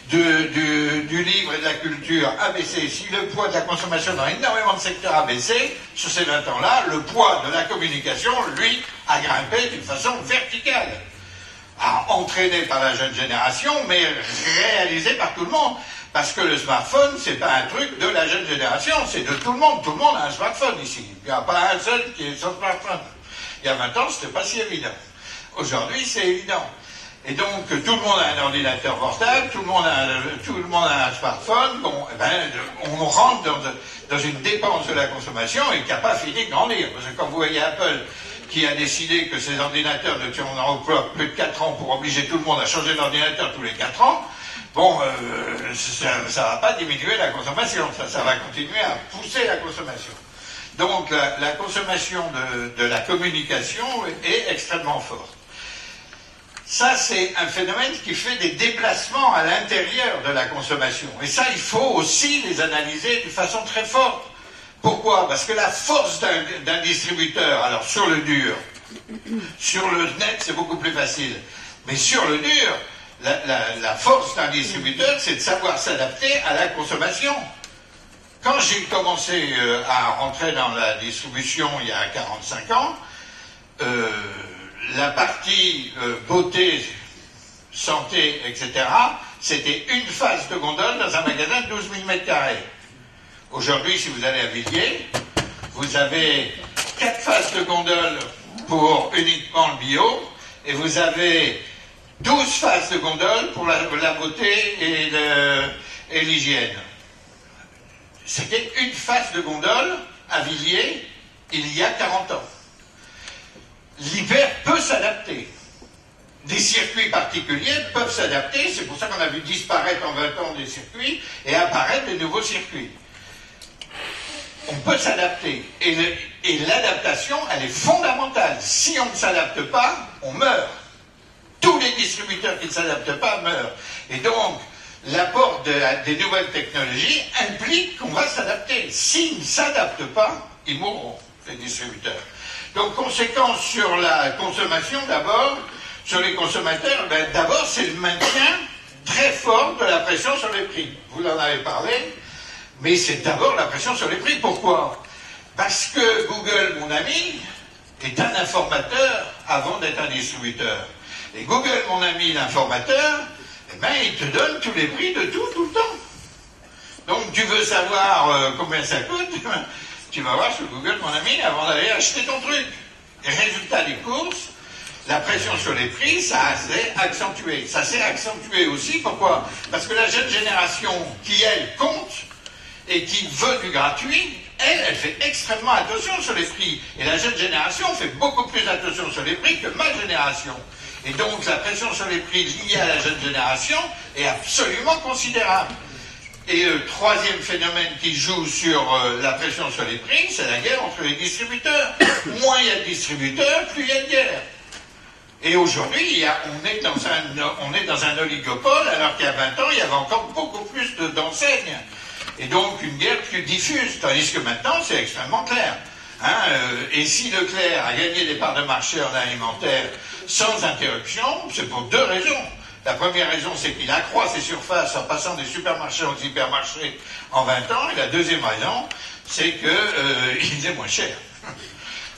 C: du livre et de la culture a baissé, si le poids de la consommation dans énormément de secteurs a baissé, sur ces 20 ans-là, le poids de la communication, lui, a grimpé d'une façon verticale. Entraîné par la jeune génération, mais réalisé par tout le monde. Parce que le smartphone, c'est pas un truc de la jeune génération, c'est de tout le monde. Tout le monde a un smartphone ici. Il n'y a pas un seul qui est sans smartphone. Il y a 20 ans, c'était pas si évident. Aujourd'hui, c'est évident. Et donc, tout le monde a un ordinateur portable, tout le monde a un smartphone. Bon, eh ben, on rentre dans une dépense de la consommation et qui n'a pas fini de grandir. Parce que quand vous voyez Apple qui a décidé que ses ordinateurs ne tiendront pas plus de 4 ans pour obliger tout le monde à changer d'ordinateur tous les 4 ans, bon, ça ne va pas diminuer la consommation, ça va continuer à pousser la consommation. Donc la consommation de la communication est extrêmement forte. Ça, c'est un phénomène qui fait des déplacements à l'intérieur de la consommation. Et ça, il faut aussi les analyser de façon très forte. Pourquoi? Parce que la force d'un distributeur, alors sur le dur, sur le net, c'est beaucoup plus facile. Mais sur le dur, la force d'un distributeur, c'est de savoir s'adapter à la consommation. Quand j'ai commencé à rentrer dans la distribution il y a 45 ans, la partie beauté, santé, etc., c'était une face de gondole dans un magasin de 12 000 m². Aujourd'hui, si vous allez à Villiers, vous avez 4 phases de gondole pour uniquement le bio, et vous avez 12 phases de gondole pour la beauté et l'hygiène. C'était une phase de gondole à Villiers il y a 40 ans. L'hiver peut s'adapter. Des circuits particuliers peuvent s'adapter, c'est pour ça qu'on a vu disparaître en 20 ans des circuits et apparaître de nouveaux circuits. On peut s'adapter. Et l'adaptation, elle est fondamentale. Si on ne s'adapte pas, on meurt. Tous les distributeurs qui ne s'adaptent pas meurent. Et donc, l'apport des nouvelles technologies implique qu'on va s'adapter. S'ils ne s'adaptent pas, ils mourront, les distributeurs. Donc, conséquence sur la consommation, d'abord, sur les consommateurs, ben, d'abord, c'est le maintien très fort de la pression sur les prix. Vous en avez parlé, mais c'est d'abord la pression sur les prix. Pourquoi? Parce que Google, mon ami, est un informateur avant d'être un distributeur. Et Google, mon ami, l'informateur, eh ben, il te donne tous les prix de tout le temps. Donc, tu veux savoir combien ça coûte, tu vas voir sur Google, mon ami, avant d'aller acheter ton truc. Et résultat des courses, la pression sur les prix, ça s'est accentué. Ça s'est accentué aussi, pourquoi? Parce que la jeune génération qui, elle, compte et qui veut du gratuit, elle fait extrêmement attention sur les prix. Et la jeune génération fait beaucoup plus attention sur les prix que ma génération. Et donc la pression sur les prix liée à la jeune génération est absolument considérable. Et le troisième phénomène qui joue sur la pression sur les prix, c'est la guerre entre les distributeurs. Moins il y a de distributeurs, plus il y a de guerre. Et aujourd'hui, on est dans un oligopole, alors qu'il y a 20 ans, il y avait encore beaucoup plus d'enseignes. Et donc une guerre plus diffuse, tandis que maintenant, c'est extrêmement clair. Et si Leclerc a gagné des parts de marché en alimentaire sans interruption, c'est pour 2 raisons. La première raison, c'est qu'il accroît ses surfaces en passant des supermarchés aux hypermarchés en 20 ans. Et la deuxième raison, c'est qu'il est moins cher.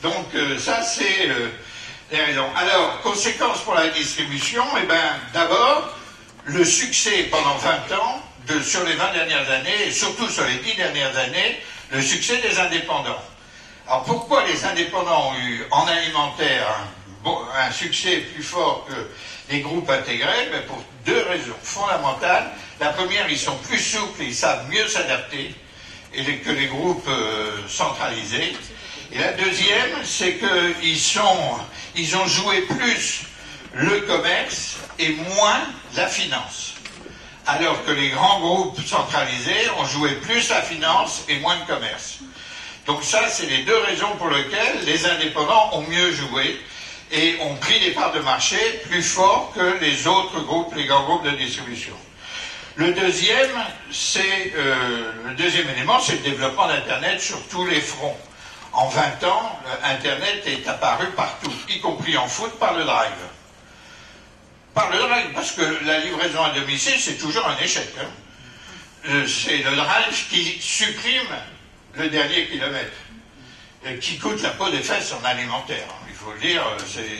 C: Donc ça, c'est les raisons. Alors, conséquence pour la distribution, eh ben, d'abord, le succès pendant 20 ans, sur les 20 dernières années, et surtout sur les 10 dernières années, le succès des indépendants. Alors pourquoi les indépendants ont eu en alimentaire un succès plus fort que les groupes intégrés? Ben pour 2 raisons fondamentales. La première, ils sont plus souples et ils savent mieux s'adapter que les groupes centralisés. Et la deuxième, c'est qu'ils ont joué plus le commerce et moins la finance. Alors que les grands groupes centralisés ont joué plus la finance et moins le commerce. Donc ça, c'est les 2 raisons pour lesquelles les indépendants ont mieux joué et ont pris des parts de marché plus forts que les autres groupes, les grands groupes de distribution. Le deuxième élément, c'est le développement d'Internet sur tous les fronts. En 20 ans, Internet est apparu partout, y compris en foot, par le drive. Par le drive, parce que la livraison à domicile, c'est toujours un échec. C'est le drive qui supprime le dernier kilomètre, qui coûte la peau des fesses en alimentaire. Il faut le dire,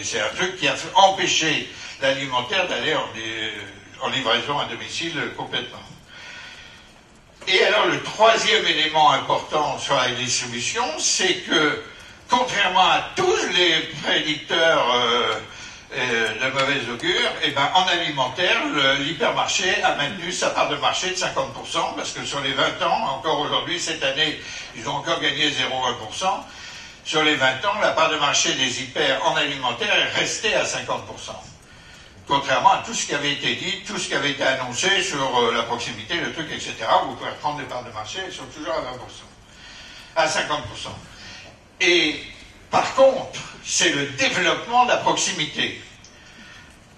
C: c'est un truc qui a empêché l'alimentaire d'aller en livraison à domicile complètement. Et alors le troisième élément important sur la distribution, c'est que, contrairement à tous les prédicteurs de mauvais augure, eh ben, en alimentaire, l'hypermarché a maintenu sa part de marché de 50%, parce que sur les 20 ans, encore aujourd'hui, cette année, ils ont encore gagné 0,1%. Sur les 20 ans, la part de marché des hyper en alimentaire est restée à 50%. Contrairement à tout ce qui avait été dit, tout ce qui avait été annoncé sur la proximité, le truc, etc., où vous pouvez reprendre des parts de marché, elles sont toujours à 20%, à 50%. Et par contre, c'est le développement de la proximité.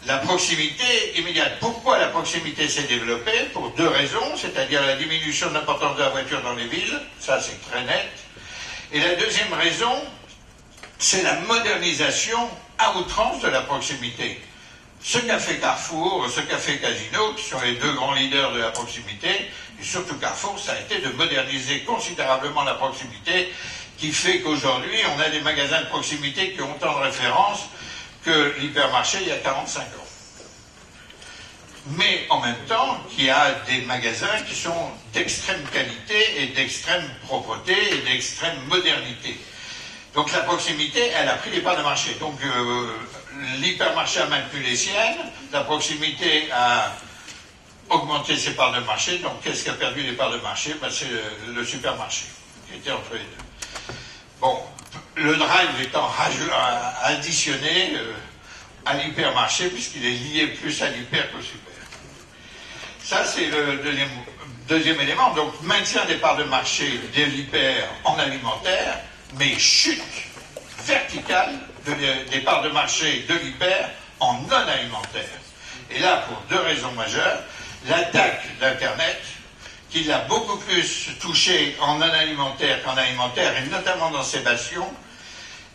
C: La proximité immédiate. Pourquoi la proximité s'est développée? Pour 2 raisons, c'est-à-dire la diminution de l'importance de la voiture dans les villes, ça c'est très net. Et la deuxième raison, c'est la modernisation à outrance de la proximité. Ce qu'a fait Carrefour, ce qu'a fait Casino, qui sont les 2 grands leaders de la proximité, et surtout Carrefour, ça a été de moderniser considérablement la proximité, qui fait qu'aujourd'hui, on a des magasins de proximité qui ont autant de références que l'hypermarché il y a 45 ans. mais en même temps qu'il y a des magasins qui sont d'extrême qualité et d'extrême propreté et d'extrême modernité. Donc la proximité, elle a pris des parts de marché. Donc l'hypermarché a maintenu les siennes, la proximité a augmenté ses parts de marché. Donc qu'est-ce qui a perdu les parts de marché? Ben, c'est le supermarché qui était entre les deux. Bon, le drive étant additionné à l'hypermarché, puisqu'il est lié plus à l'hyper qu'au super. Ça, c'est le deuxième élément. Donc, maintien des parts de marché de l'hyper en alimentaire, mais chute verticale des parts de marché de l'hyper en non alimentaire. Et là, pour deux raisons majeures. L'attaque d'Internet, qui l'a beaucoup plus touché en non alimentaire qu'en alimentaire, et notamment dans ses bastions.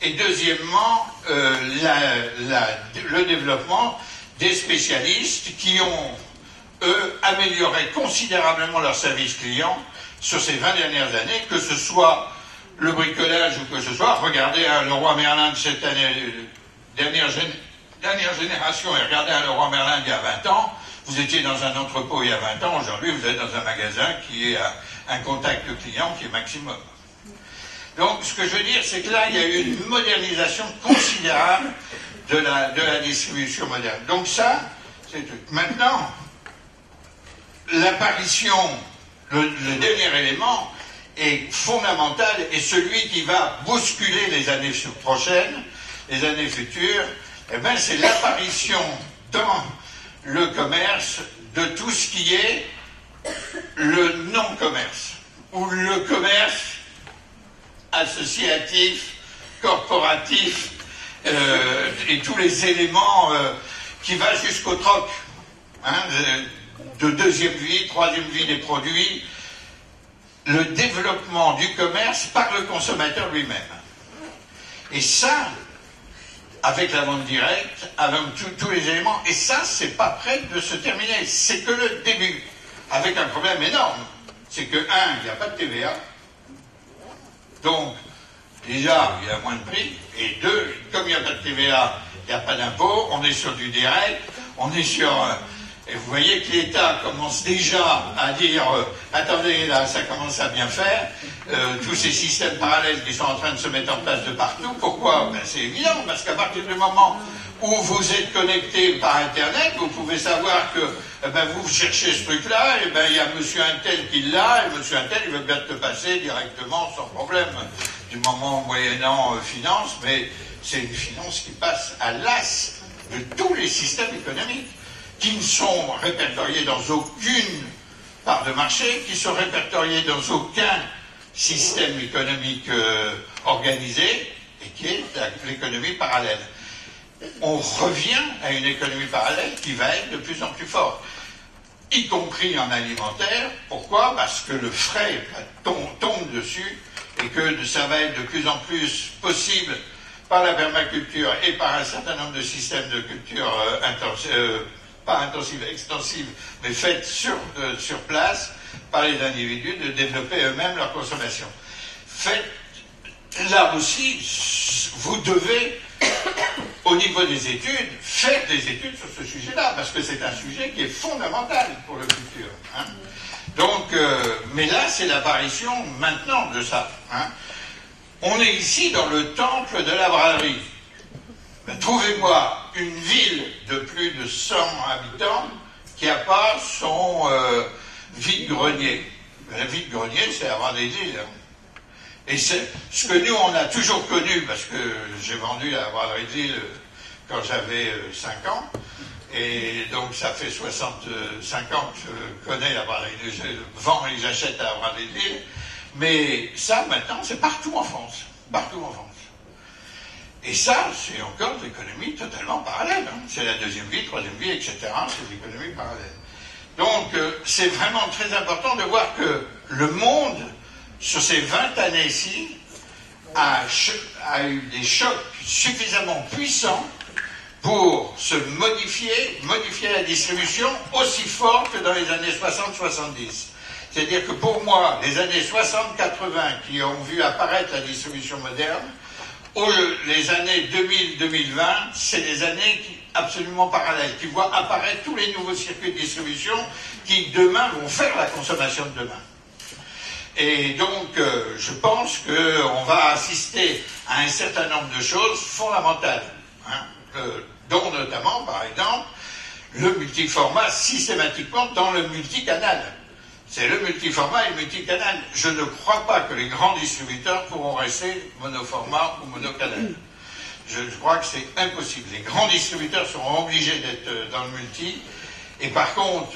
C: Et deuxièmement, le développement des spécialistes qui ont, eux, amélioré considérablement leur service client sur ces 20 dernières années, que ce soit le bricolage ou que ce soit, regardez Leroy Merlin de cette année, dernière génération, et regardez Leroy Merlin d'il y a 20 ans, vous étiez dans un entrepôt il y a 20 ans, aujourd'hui vous êtes dans un magasin qui est à un contact client qui est maximum. Donc ce que je veux dire, c'est que là, il y a eu une modernisation considérable de la distribution moderne. Donc ça, c'est tout. Maintenant, l'apparition, le dernier élément, est fondamental et celui qui va bousculer les années prochaines, les années futures, eh bien, c'est l'apparition dans le commerce de tout ce qui est le non-commerce, ou le commerce associatif, corporatif, et tous les éléments qui va jusqu'au troc, hein, de deuxième vie, troisième vie des produits, le développement du commerce par le consommateur lui-même. Et ça, avec la vente directe, avec tous les éléments, et ça, c'est pas prêt de se terminer, c'est que le début, avec un problème énorme, c'est que, un, il n'y a pas de TVA, donc, déjà, il y a moins de prix, et deux, comme il n'y a pas de TVA, il n'y a pas d'impôt, on est sur du direct, on est sur... et vous voyez que l'État commence déjà à dire attendez, là, ça commence à bien faire, tous ces systèmes parallèles qui sont en train de se mettre en place de partout. Pourquoi? Ben, c'est évident, parce qu'à partir du moment où vous êtes connecté par Internet, vous pouvez savoir que ben, vous cherchez ce truc-là, et ben il y a monsieur Untel qui l'a, et monsieur Untel, il veut bien te passer directement sans problème, du moment moyennant finance, mais c'est une finance qui passe à l'as de tous les systèmes économiques, qui ne sont répertoriés dans aucune part de marché, qui sont répertoriés dans aucun système économique organisé, et qui est l'économie parallèle. On revient à une économie parallèle qui va être de plus en plus forte, y compris en alimentaire. Pourquoi? Parce que le frais tombe dessus, et que ça va être de plus en plus possible par la permaculture et par un certain nombre de systèmes de culture pas intensive, extensive, mais faite sur place par les individus, de développer eux-mêmes leur consommation. Là aussi, vous devez, au niveau des études, faire des études sur ce sujet-là, parce que c'est un sujet qui est fondamental pour le futur. Hein. Donc, mais là, c'est l'apparition maintenant de ça. Hein. On est ici dans le temple de la braderie. Ben, trouvez-moi une ville de plus de 100 habitants qui n'a pas son vide-grenier. Ben, le vide-grenier, c'est avoir des îles. Hein. Et c'est ce que nous, on a toujours connu, parce que j'ai vendu la braderie de Lille quand j'avais 5 ans, et donc ça fait 65 ans que je connais la braderie de Lille, je vends et j'achète à la braderie de Lille, mais ça, maintenant, c'est partout en France. Partout en France. Et ça, c'est encore de l'économie totalement parallèle. Hein. C'est la deuxième vie, troisième vie, etc. C'est l'économie parallèle. Donc, c'est vraiment très important de voir que le monde, sur ces 20 années-ci, a eu des chocs suffisamment puissants pour se modifier la distribution aussi fort que dans les années 60-70. C'est-à-dire que pour moi, les années 60-80 qui ont vu apparaître la distribution moderne, Les années 2000-2020, c'est des années absolument parallèles, qui voient apparaître tous les nouveaux circuits de distribution qui, demain, vont faire la consommation de demain. Et donc, je pense qu'on va assister à un certain nombre de choses fondamentales, hein, dont notamment, par exemple, le multiformat systématiquement dans le multicanal. C'est le multiformat et le multicanal. Je ne crois pas que les grands distributeurs pourront rester monoformat ou monocanal. Je crois que c'est impossible. Les grands distributeurs seront obligés d'être dans le multi. Et par contre,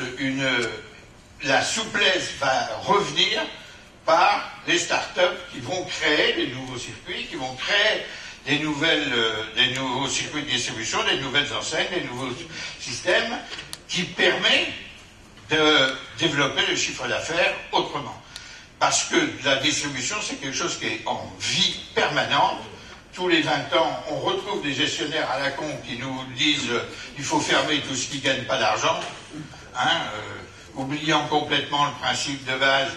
C: la souplesse va revenir par les startups qui vont créer des nouveaux circuits, qui vont créer des nouveaux circuits de distribution, des nouvelles enseignes, des nouveaux systèmes qui permettent de développer le chiffre d'affaires autrement. Parce que la distribution, c'est quelque chose qui est en vie permanente. Tous les 20 ans, on retrouve des gestionnaires à la con qui nous disent il faut fermer tout ce qui ne gagne pas d'argent, hein, oubliant complètement le principe de base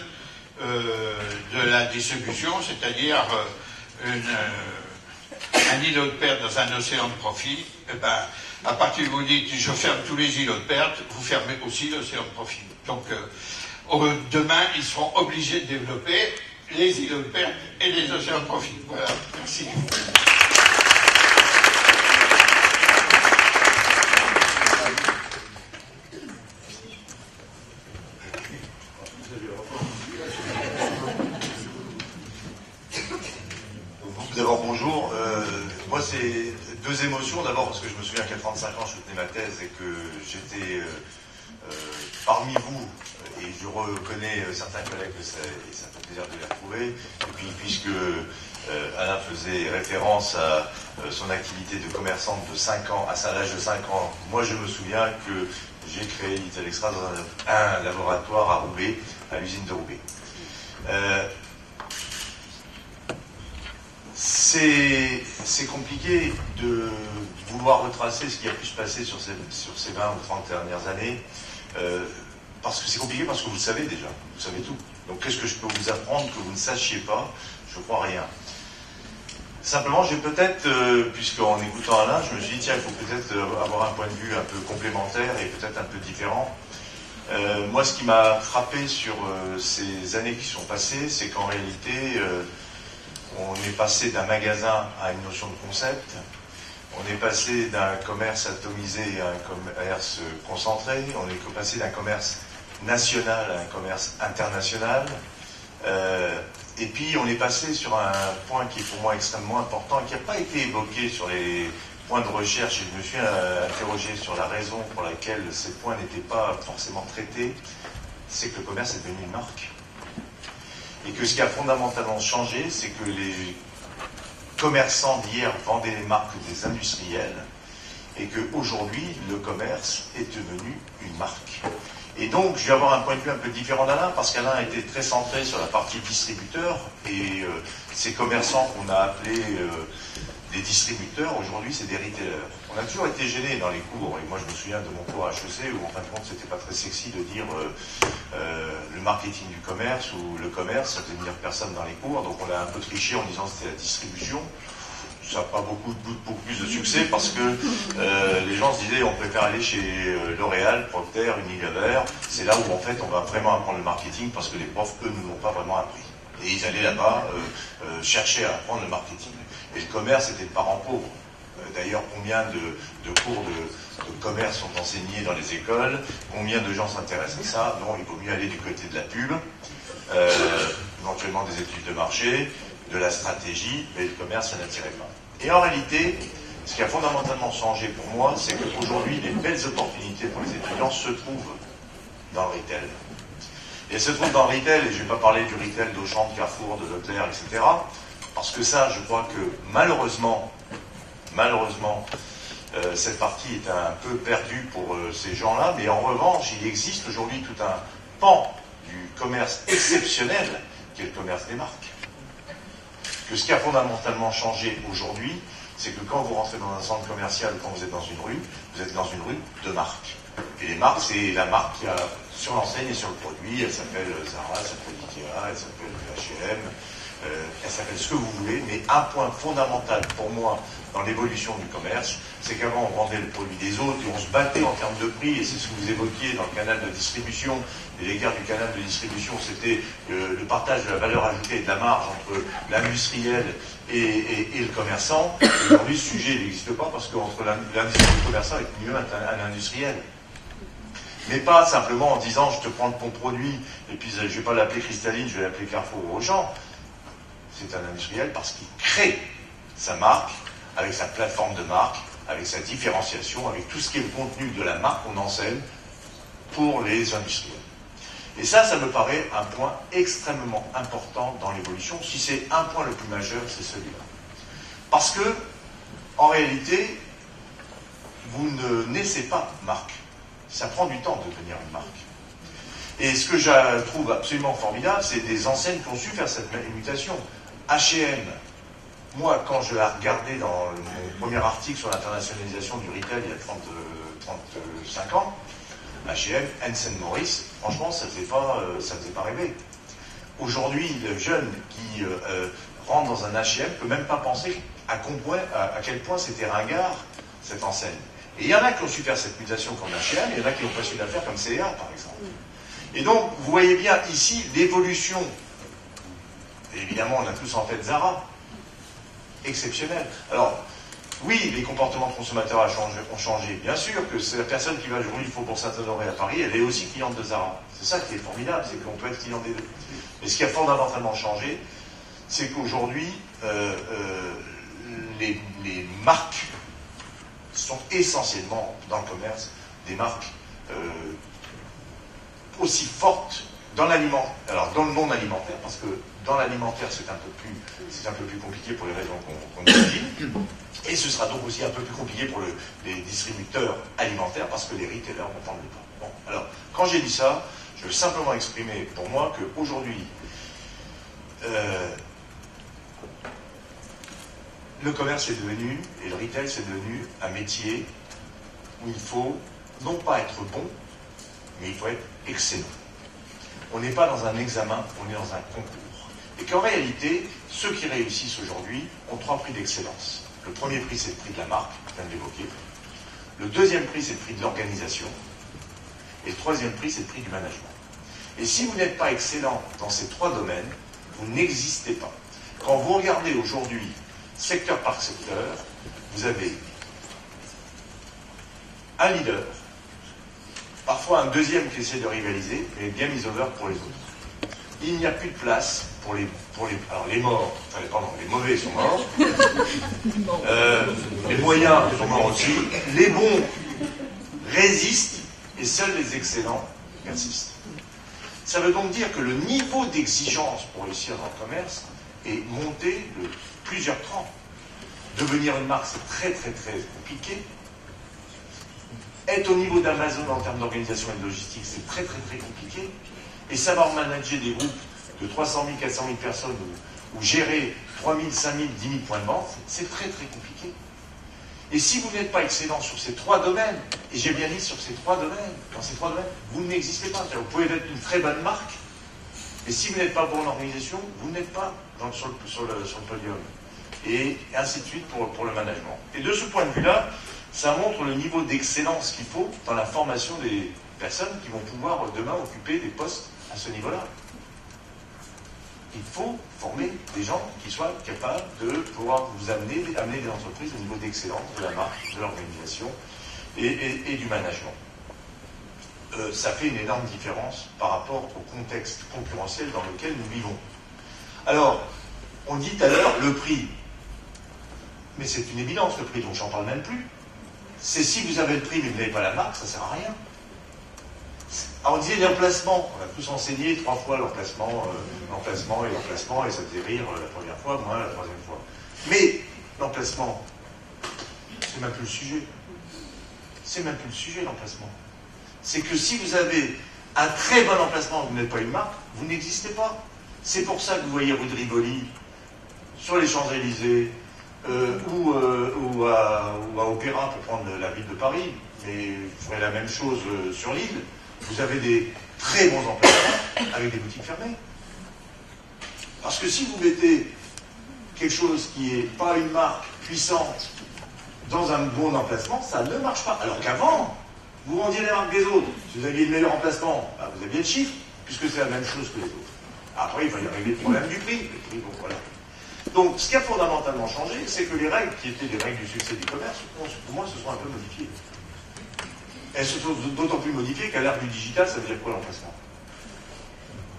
C: de la distribution, c'est-à-dire un îlot de perte dans un océan de profit. Et ben, à partir où vous dites je ferme tous les îlots de perte, vous fermez aussi l'océan de profit. Donc demain, ils seront obligés de développer les îlots de perte et les océans de profit. Voilà, merci.
D: D'abord, bonjour. Moi, c'est deux émotions. D'abord, parce que je me souviens qu'à 35 ans, je soutenais ma thèse et que j'étais parmi vous, et je reconnais certains collègues, et ça fait plaisir de les retrouver. Et puis, puisque Alain faisait référence à son activité de commerçante de 5 ans, à l'âge de 5 ans, moi, je me souviens que j'ai créé Italextra dans un laboratoire à Roubaix, à l'usine de Roubaix. C'est compliqué de vouloir retracer ce qui a pu se passer sur ces 20 ou 30 dernières années, parce que c'est compliqué parce que vous le savez déjà, vous savez tout. Donc qu'est-ce que je peux vous apprendre que vous ne sachiez pas? Je ne crois rien. Simplement, j'ai peut-être, puisqu'en écoutant Alain, je me suis dit, tiens, il faut peut-être avoir un point de vue un peu complémentaire et peut-être un peu différent. Moi, ce qui m'a frappé sur ces années qui sont passées, c'est qu'en réalité, on est passé d'un magasin à une notion de concept, on est passé d'un commerce atomisé à un commerce concentré, on est passé d'un commerce national à un commerce international, et puis on est passé sur un point qui est pour moi extrêmement important et qui n'a pas été évoqué sur les points de recherche, et je me suis interrogé sur la raison pour laquelle ces points n'étaient pas forcément traités, c'est que le commerce est devenu une marque. Et que ce qui a fondamentalement changé, c'est que les commerçants d'hier vendaient les marques des industriels et qu'aujourd'hui, le commerce est devenu une marque. Et donc, je vais avoir un point de vue un peu différent d'Alain, parce qu'Alain était très centré sur la partie distributeur, et ces commerçants qu'on a appelés des distributeurs, aujourd'hui, c'est des retailers. On a toujours été gênés dans les cours, et moi je me souviens de mon cours à HEC, où en fin de compte, c'était pas très sexy de dire le marketing du commerce, ou le commerce, ça faisait venir personne dans les cours, donc on a un peu triché en disant que c'était la distribution. Ça n'a pas beaucoup plus de succès parce que les gens se disaient on préfère aller chez L'Oréal, Procter, Unilever. C'est là où en fait on va vraiment apprendre le marketing parce que les profs, eux, ne l'ont pas vraiment appris. Et ils allaient là-bas chercher à apprendre le marketing. Et le commerce était le parent pauvre. D'ailleurs, combien de cours de commerce sont enseignés dans les écoles? Combien de gens s'intéressent à ça? Non, il vaut mieux aller du côté de la pub, éventuellement des études de marché, de la stratégie, mais le commerce, ça n'attirait pas. Et en réalité, ce qui a fondamentalement changé pour moi, c'est qu'aujourd'hui, les belles opportunités pour les étudiants se trouvent dans le retail. Et elles se trouvent dans le retail, et je ne vais pas parler du retail d'Auchan, de Carrefour, de Leclerc, etc., parce que ça, je crois que malheureusement, cette partie est un peu perdue pour ces gens-là, mais en revanche, il existe aujourd'hui tout un pan du commerce exceptionnel, qui est le commerce des marques. Que ce qui a fondamentalement changé aujourd'hui, c'est que quand vous rentrez dans un centre commercial, quand vous êtes dans une rue, vous êtes dans une rue de marques. Et les marques, c'est la marque qui a sur l'enseigne et sur le produit, elle s'appelle Zara, elle s'appelle Ikea, elle s'appelle H&M, elle s'appelle ce que vous voulez, mais un point fondamental pour moi dans l'évolution du commerce, c'est qu'avant on vendait le produit des autres et on se battait en termes de prix, et c'est ce que vous évoquiez dans le canal de distribution, et l'écart du canal de distribution, c'était le partage de la valeur ajoutée et de la marge entre l'industriel et le commerçant. Aujourd'hui, ce sujet n'existe pas parce qu'entre l'industriel et le commerçant est mieux un industriel. Mais pas simplement en disant je te prends ton produit et puis je ne vais pas l'appeler Cristalline, je vais l'appeler Carrefour ou Auchan. C'est un industriel parce qu'il crée sa marque avec sa plateforme de marque, avec sa différenciation, avec tout ce qui est le contenu de la marque qu'on enseigne pour les industriels. Et ça me paraît un point extrêmement important dans l'évolution. Si c'est un point le plus majeur, c'est celui-là. Parce que, en réalité, vous ne naissez pas marque. Ça prend du temps de devenir une marque. Et ce que je trouve absolument formidable, c'est des enseignes qui ont su faire cette mutation. H&M, moi, quand je l'ai regardé dans mon premier article sur l'internationalisation du retail il y a 35 ans, H&M, Hensen Morris, franchement, ça faisait pas rêver. Aujourd'hui, le jeune qui rentre dans un H&M ne peut même pas penser à quel point c'était ringard, cette enseigne. Et il y en a qui ont su faire cette mutation comme H&M, et il y en a qui n'ont pas su la faire comme CA, par exemple. Et donc, vous voyez bien ici l'évolution. Évidemment, on a tous en tête Zara. Exceptionnel. Alors, oui, les comportements de consommateurs ont changé. Bien sûr que c'est la personne qui va aujourd'hui au Faubourg Saint-Honoré à Paris, elle est aussi cliente de Zara. C'est ça qui est formidable, c'est qu'on peut être client des deux. Mais ce qui a fondamentalement changé, c'est qu'aujourd'hui, les marques sont essentiellement, dans le commerce, des marques aussi fortes dans l'aliment, alors dans le monde alimentaire, parce que dans l'alimentaire c'est un peu plus compliqué pour les raisons qu'on dit, et ce sera donc aussi un peu plus compliqué pour les distributeurs alimentaires, parce que les retailers vont prendre le pas. Bon, alors, quand j'ai dit ça, je veux simplement exprimer pour moi qu'aujourd'hui, le commerce est devenu, et le retail c'est devenu un métier où il faut non pas être bon, mais il faut être excellent. On n'est pas dans un examen, on est dans un concours. Et qu'en réalité, ceux qui réussissent aujourd'hui ont 3 prix d'excellence. Le premier prix, c'est le prix de la marque, je viens de l'évoquer. Le deuxième prix, c'est le prix de l'organisation. Et le troisième prix, c'est le prix du management. Et si vous n'êtes pas excellent dans ces 3 domaines, vous n'existez pas. Quand vous regardez aujourd'hui, secteur par secteur, vous avez un leader, parfois un deuxième qui essaie de rivaliser, mais bien mis over pour les autres. Il n'y a plus de place pour les morts, les mauvais sont morts, les moyens sont morts aussi, les bons résistent et seuls les excellents persistent. Ça veut donc dire que le niveau d'exigence pour réussir dans le commerce est monté de plusieurs crans. Devenir une marque, c'est très très très compliqué. Être au niveau d'Amazon en termes d'organisation et de logistique, c'est très très très compliqué. Et savoir manager des groupes de 300 000, 400 000 personnes ou gérer 3 000, 5 000, 10 000 points de vente, c'est très très compliqué. Et si vous n'êtes pas excellent sur ces 3 domaines, et j'ai bien dit sur ces 3 domaines, dans ces 3 domaines, vous n'existez pas. Vous pouvez être une très bonne marque, mais si vous n'êtes pas bon en organisation, vous n'êtes pas sur le podium. Et ainsi de suite pour le management. Et de ce point de vue-là, ça montre le niveau d'excellence qu'il faut dans la formation des personnes qui vont pouvoir demain occuper des postes à ce niveau-là. Il faut former des gens qui soient capables de pouvoir vous amener des entreprises au niveau d'excellence de la marque, de l'organisation et du management. Ça fait une énorme différence par rapport au contexte concurrentiel dans lequel nous vivons. Alors, on dit tout à l'heure le prix. Mais c'est une évidence, le prix, donc j'en parle même plus. C'est si vous avez le prix mais vous n'avez pas la marque, ça ne sert à rien. Alors on disait l'emplacement, on a tous enseigné 3 fois l'emplacement, et ça faisait rire la première fois, moins la 3e fois. Mais l'emplacement, c'est même plus le sujet. C'est même plus le sujet, l'emplacement. C'est que si vous avez un très bon emplacement et que vous n'êtes pas une marque, vous n'existez pas. C'est pour ça que vous voyez rue de Rivoli, sur les Champs-Élysées, ou à Opéra pour prendre la ville de Paris, mais vous ferez la même chose sur l'île. Vous avez des très bons emplacements avec des boutiques fermées. Parce que si vous mettez quelque chose qui n'est pas une marque puissante dans un bon emplacement, ça ne marche pas. Alors qu'avant, vous vendiez les marques des autres. Si vous aviez le meilleur emplacement, bah vous aviez le chiffre, puisque c'est la même chose que les autres. Après, il fallait régler le problème du prix. Le prix, bon, voilà. Donc, ce qui a fondamentalement changé, c'est que les règles qui étaient les règles du succès du commerce, pour moi, se sont un peu modifiées. Elles se sont d'autant plus modifiées qu'à l'ère du digital, ça veut dire quoi l'emplacement?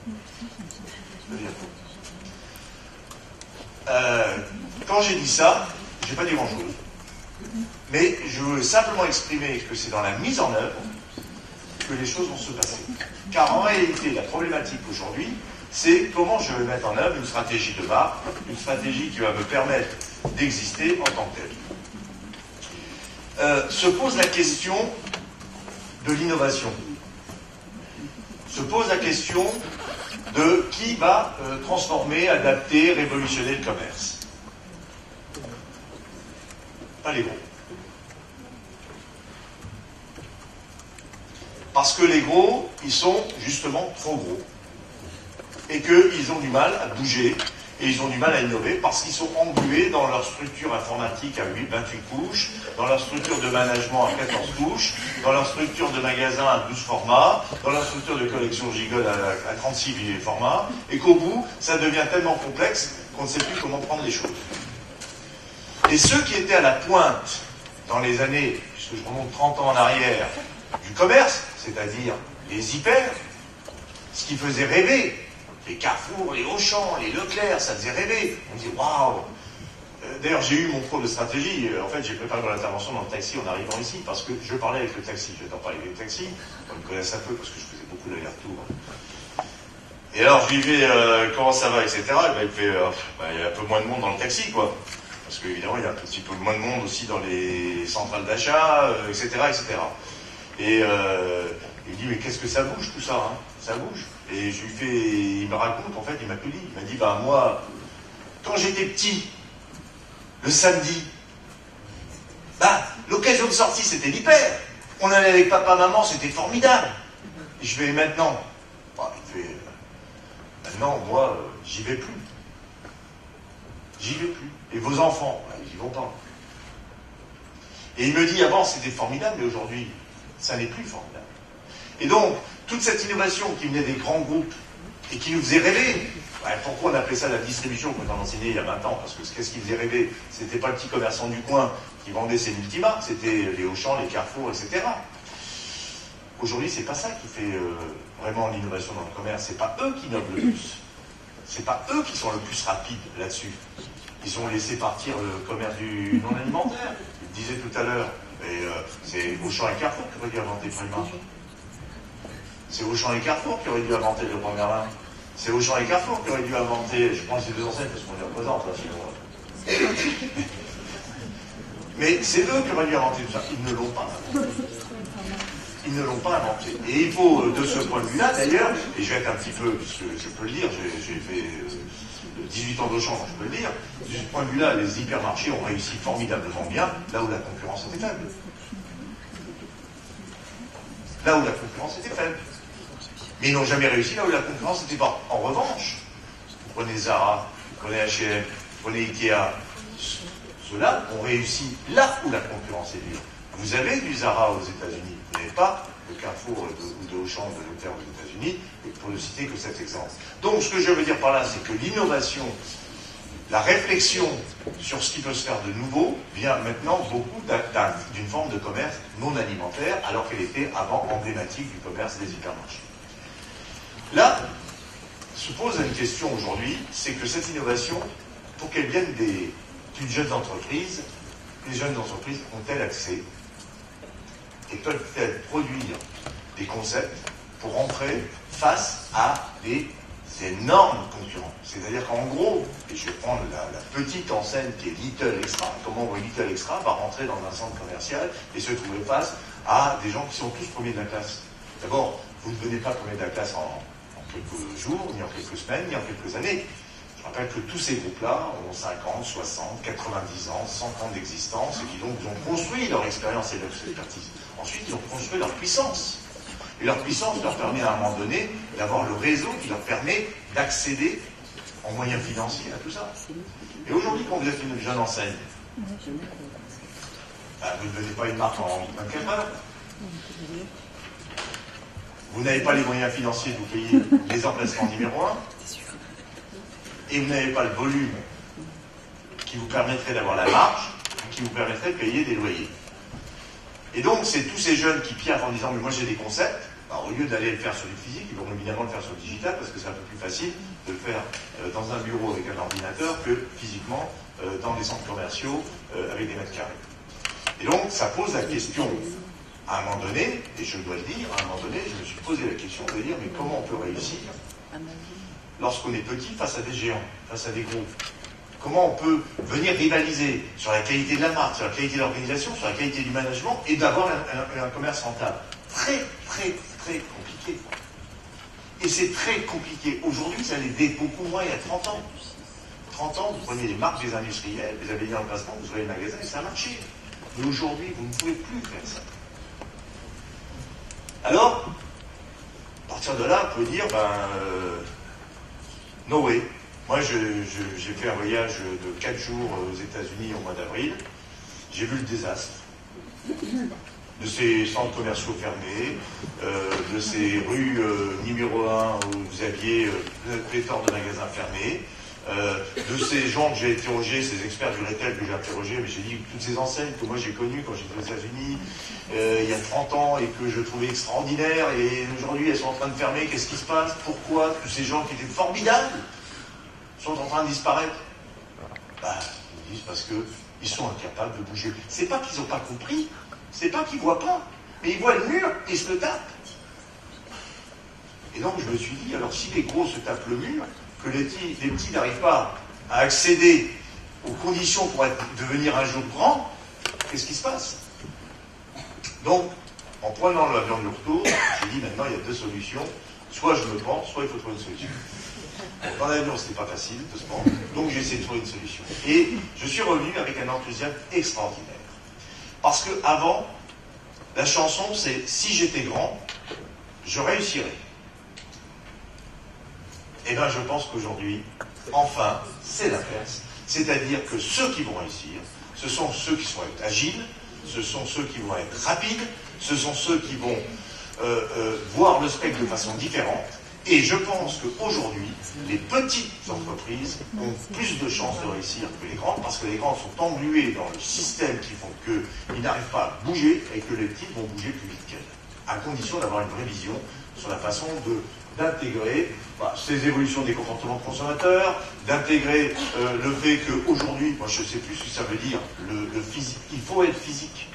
D: Ça veut dire quoi? Quand j'ai dit ça, je n'ai pas dit grand-chose. Mais je veux simplement exprimer que c'est dans la mise en œuvre que les choses vont se passer. Car en réalité, la problématique aujourd'hui, c'est comment je vais mettre en œuvre une stratégie de marque, une stratégie qui va me permettre d'exister en tant que telle. Se pose la question de l'innovation. Se pose la question de qui va transformer, adapter, révolutionner le commerce. Pas les gros. Parce que les gros, ils sont justement trop gros. Et qu'ils ont du mal à bouger, et ils ont du mal à innover, parce qu'ils sont englués dans leur structure informatique à 28 couches, dans leur structure de management à 14 couches, dans leur structure de magasin à 12 formats, dans leur structure de collection gigole à 36 formats, et qu'au bout, ça devient tellement complexe qu'on ne sait plus comment prendre les choses. Et ceux qui étaient à la pointe dans les années, puisque je remonte 30 ans en arrière, du commerce, c'est-à-dire les hyper, ce qui faisait rêver, les Carrefour, les Auchan, les Leclerc, ça faisait rêver. On dit waouh. D'ailleurs, j'ai eu mon cours de stratégie. En fait, j'ai préparé mon intervention dans le taxi en arrivant ici, parce que je parlais avec le taxi. Je vais t'en parler avec le taxi. On me connaissent un peu, parce que je faisais beaucoup d'aller-retour. Et alors, je lui dis comment ça va, etc. Et ben, il fait il y a un peu moins de monde dans le taxi, quoi. Parce qu'évidemment, il y a un petit peu moins de monde aussi dans les centrales d'achat, etc., etc. Et il dit, mais qu'est-ce que ça bouge tout ça, hein? Ça bouge. Et je lui fais, il me raconte, en fait, il m'a tout dit. Il m'a dit, bah moi, quand j'étais petit, le samedi, bah, l'occasion de sortie, c'était l'hyper. On allait avec papa, maman, c'était formidable. Et je vais maintenant, bah, il fait, maintenant, moi, j'y vais plus. J'y vais plus. Et vos enfants, bah, ils y vont pas. Et il me dit, avant, c'était formidable, mais aujourd'hui, ça n'est plus formidable. Et donc, toute cette innovation qui venait des grands groupes et qui nous faisait rêver, pourquoi on appelait ça la distribution quand on enseignait il y a 20 ans? Parce que qu'est-ce qui faisait rêver? C'était pas le petit commerçant du coin qui vendait ses multimarques, c'était les Auchan, les Carrefour, etc. Aujourd'hui, c'est pas ça qui fait vraiment l'innovation dans le commerce. C'est pas eux qui innovent le plus. C'est pas eux qui sont le plus rapides là-dessus. Ils ont laissé partir le commerce du non alimentaire. Je le disais tout à l'heure. C'est Auchan et Carrefour qui auraient dû inventer Primark. C'est Auchan et Carrefour qui auraient dû inventer le Grand Merlin. C'est Auchan et Carrefour qui auraient dû inventer, je prends ces deux enseignes parce qu'on les représente, là, sinon. Mais c'est eux qui auraient dû inventer tout ça. Ils ne l'ont pas inventé. Ils ne l'ont pas inventé. Et il faut, de ce point de vue-là, d'ailleurs, et je vais être un petit peu, puisque je peux le dire, j'ai fait 18 ans d'Auchan, je peux le dire, de ce point de vue-là, les hypermarchés ont réussi formidablement bien, là où la concurrence était faible. Là où la concurrence était faible. Mais ils n'ont jamais réussi là où la concurrence n'était pas. En revanche, vous prenez Zara, vous prenez H&M, vous prenez Ikea, ceux-là ont réussi là où la concurrence est dure. Vous avez du Zara aux États-Unis, vous n'avez pas de Carrefour ou de Auchan ou de Leclerc aux États-Unis, pour ne citer que cet exemple. Donc ce que je veux dire par là, c'est que l'innovation, la réflexion sur ce qui peut se faire de nouveau vient maintenant beaucoup d'une forme de commerce non alimentaire, alors qu'elle était avant emblématique du commerce des hypermarchés. Là, se pose une question aujourd'hui, c'est que cette innovation, pour qu'elle vienne d'une jeune entreprise, les jeunes entreprises ont-elles accès et peuvent-elles produire des concepts pour rentrer face à des énormes concurrents? C'est-à-dire qu'en gros, et je vais prendre la petite enseigne qui est Little Extra, comment Little Extra va rentrer dans un centre commercial et se trouver face à des gens qui sont tous premiers de la classe. D'abord, vous ne venez pas premier de la classe en quelques jours, ni en quelques semaines, ni en quelques années. Je rappelle que tous ces groupes-là ont 50, 60, 90 ans, 100 ans d'existence, et qui donc ont construit leur expérience et leur expertise. Ensuite, ils ont construit leur puissance. Et leur puissance leur permet à un moment donné d'avoir le réseau qui leur permet d'accéder en moyens financiers à tout ça. Et aujourd'hui, quand vous êtes une jeune enseigne, bah, vous ne devenez pas une marque en 24 heures. Vous n'avez pas les moyens financiers de vous payer les emplacements numéro 1. Et vous n'avez pas le volume qui vous permettrait d'avoir la marge, qui vous permettrait de payer des loyers. Et donc, c'est tous ces jeunes qui piaffent en disant « mais moi j'ai des concepts », au lieu d'aller le faire sur du physique, ils vont évidemment le faire sur le digital, parce que c'est un peu plus facile de le faire dans un bureau avec un ordinateur que physiquement dans des centres commerciaux avec des mètres carrés. Et donc, ça pose la question, à un moment donné, et je dois le dire, à un moment donné, je me suis posé la question de dire « mais comment on peut réussir lorsqu'on est petit face à des géants, face à des gros ?» Comment on peut venir rivaliser sur la qualité de la marque, sur la qualité de l'organisation, sur la qualité du management et d'avoir un commerce rentable? Très, très, très compliqué. Et c'est très compliqué. Aujourd'hui, ça l'était beaucoup moins il y a 30 ans. 30 ans, vous prenez les marques des industriels, vous avez mis en placement, vous ouvrez le magasin et ça a marché. Mais aujourd'hui, vous ne pouvez plus faire ça. Alors, à partir de là, vous pouvez dire, no way. Moi, j'ai fait un voyage de 4 jours aux États-Unis au mois d'avril. J'ai vu le désastre de ces centres commerciaux fermés, de ces rues numéro 1 où vous aviez pléthore de magasins fermés, de ces gens que j'ai interrogés, ces experts du retail que j'ai interrogés, mais j'ai dit toutes ces enseignes que moi j'ai connues quand j'étais aux États-Unis il y a 30 ans et que je trouvais extraordinaires, et aujourd'hui elles sont en train de fermer, qu'est-ce qui se passe? Pourquoi tous ces gens qui étaient formidables sont en train de disparaître? Ils disent parce qu'ils sont incapables de bouger. C'est pas qu'ils n'ont pas compris, c'est pas qu'ils ne voient pas, mais ils voient le mur et se le tapent. Et donc je me suis dit, alors si les gros se tapent le mur, que les petits n'arrivent pas à accéder aux conditions pour devenir un jour grand, qu'est-ce qui se passe? Donc, en prenant l'avion du retour, j'ai dit maintenant il y a 2 solutions, soit je me pends, soit il faut trouver une solution. Dans l'avion, c'était pas facile de se prendre, donc j'ai essayé de trouver une solution. Et je suis revenu avec un enthousiasme extraordinaire. Parce que avant, la chanson, c'est « Si j'étais grand, je réussirais ». Eh bien, je pense qu'aujourd'hui, enfin, c'est l'inverse. C'est-à-dire que ceux qui vont réussir, ce sont ceux qui vont être agiles, ce sont ceux qui vont être rapides, ce sont ceux qui vont voir le spectre de façon différente. Et je pense qu'aujourd'hui, les petites entreprises ont plus de chances de réussir que les grandes, parce que les grandes sont engluées dans le système qui font qu'ils n'arrivent pas à bouger et que les petites vont bouger plus vite qu'elles, à condition d'avoir une vraie vision sur la façon d'intégrer ces évolutions des comportements de consommateurs, d'intégrer le fait qu'aujourd'hui, moi je ne sais plus ce que ça veut dire, le physique, il faut être physique.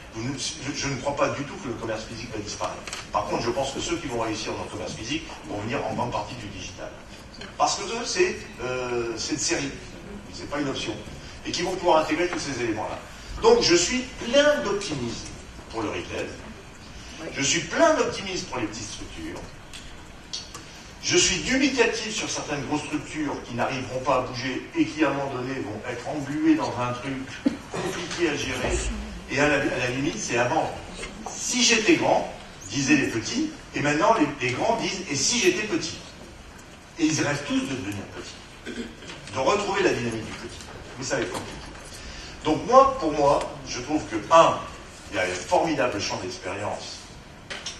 D: Je ne crois pas du tout que le commerce physique va disparaître. Par contre, je pense que ceux qui vont réussir dans le commerce physique vont venir en grande partie du digital. Parce que eux, c'est de série, c'est pas une option. Et qui vont pouvoir intégrer tous ces éléments-là. Donc je suis plein d'optimisme pour le retail. Je suis plein d'optimisme pour les petites structures. Je suis dubitatif sur certaines grosses structures qui n'arriveront pas à bouger et qui, à un moment donné, vont être engluées dans un truc compliqué à gérer. Et à la limite, c'est avant. Si j'étais grand, disaient les petits, et maintenant les grands disent « et si j'étais petit ?» Et ils rêvent tous de devenir petits, de retrouver la dynamique du petit. Mais ça va être compliqué. Donc pour moi, je trouve que, il y a un formidable champ d'expérience